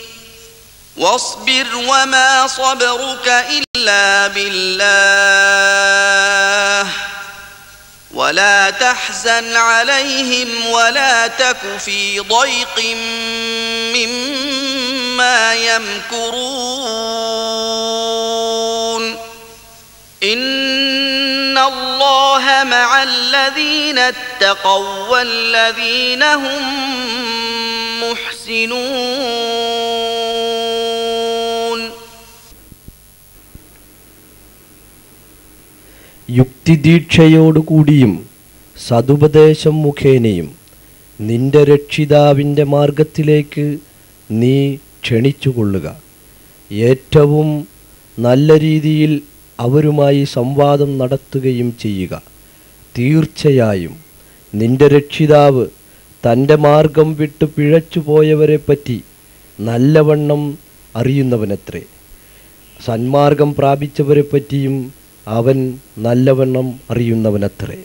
واصبر وما صبرك إلا بالله ولا تحزن عليهم ولا تك في ضيق مما يمكرون. إن الله مع الذين اتقوا والذين هم محسنون. യുക്തിദീക്ഷയോടുകൂടിയും സതുപദേശം മുഖേനയും നിന്റെ രക്ഷിതാവിൻ്റെ മാർഗത്തിലേക്ക് നീ ക്ഷണിച്ചുകൊള്ളുക. ഏറ്റവും നല്ല രീതിയിൽ അവരുമായി സംവാദം നടത്തുകയും ചെയ്യുക. തീർച്ചയായും നിന്റെ രക്ഷിതാവ് തൻ്റെ മാർഗം വിട്ട് പിഴച്ചുപോയവരെപ്പറ്റി നല്ലവണ്ണം അറിയുന്നവനത്രേ. സന്മാർഗം പ്രാപിച്ചവരെപ്പറ്റിയും അവൻ നല്ലവണ്ണം അറിയുന്നവനത്രേ.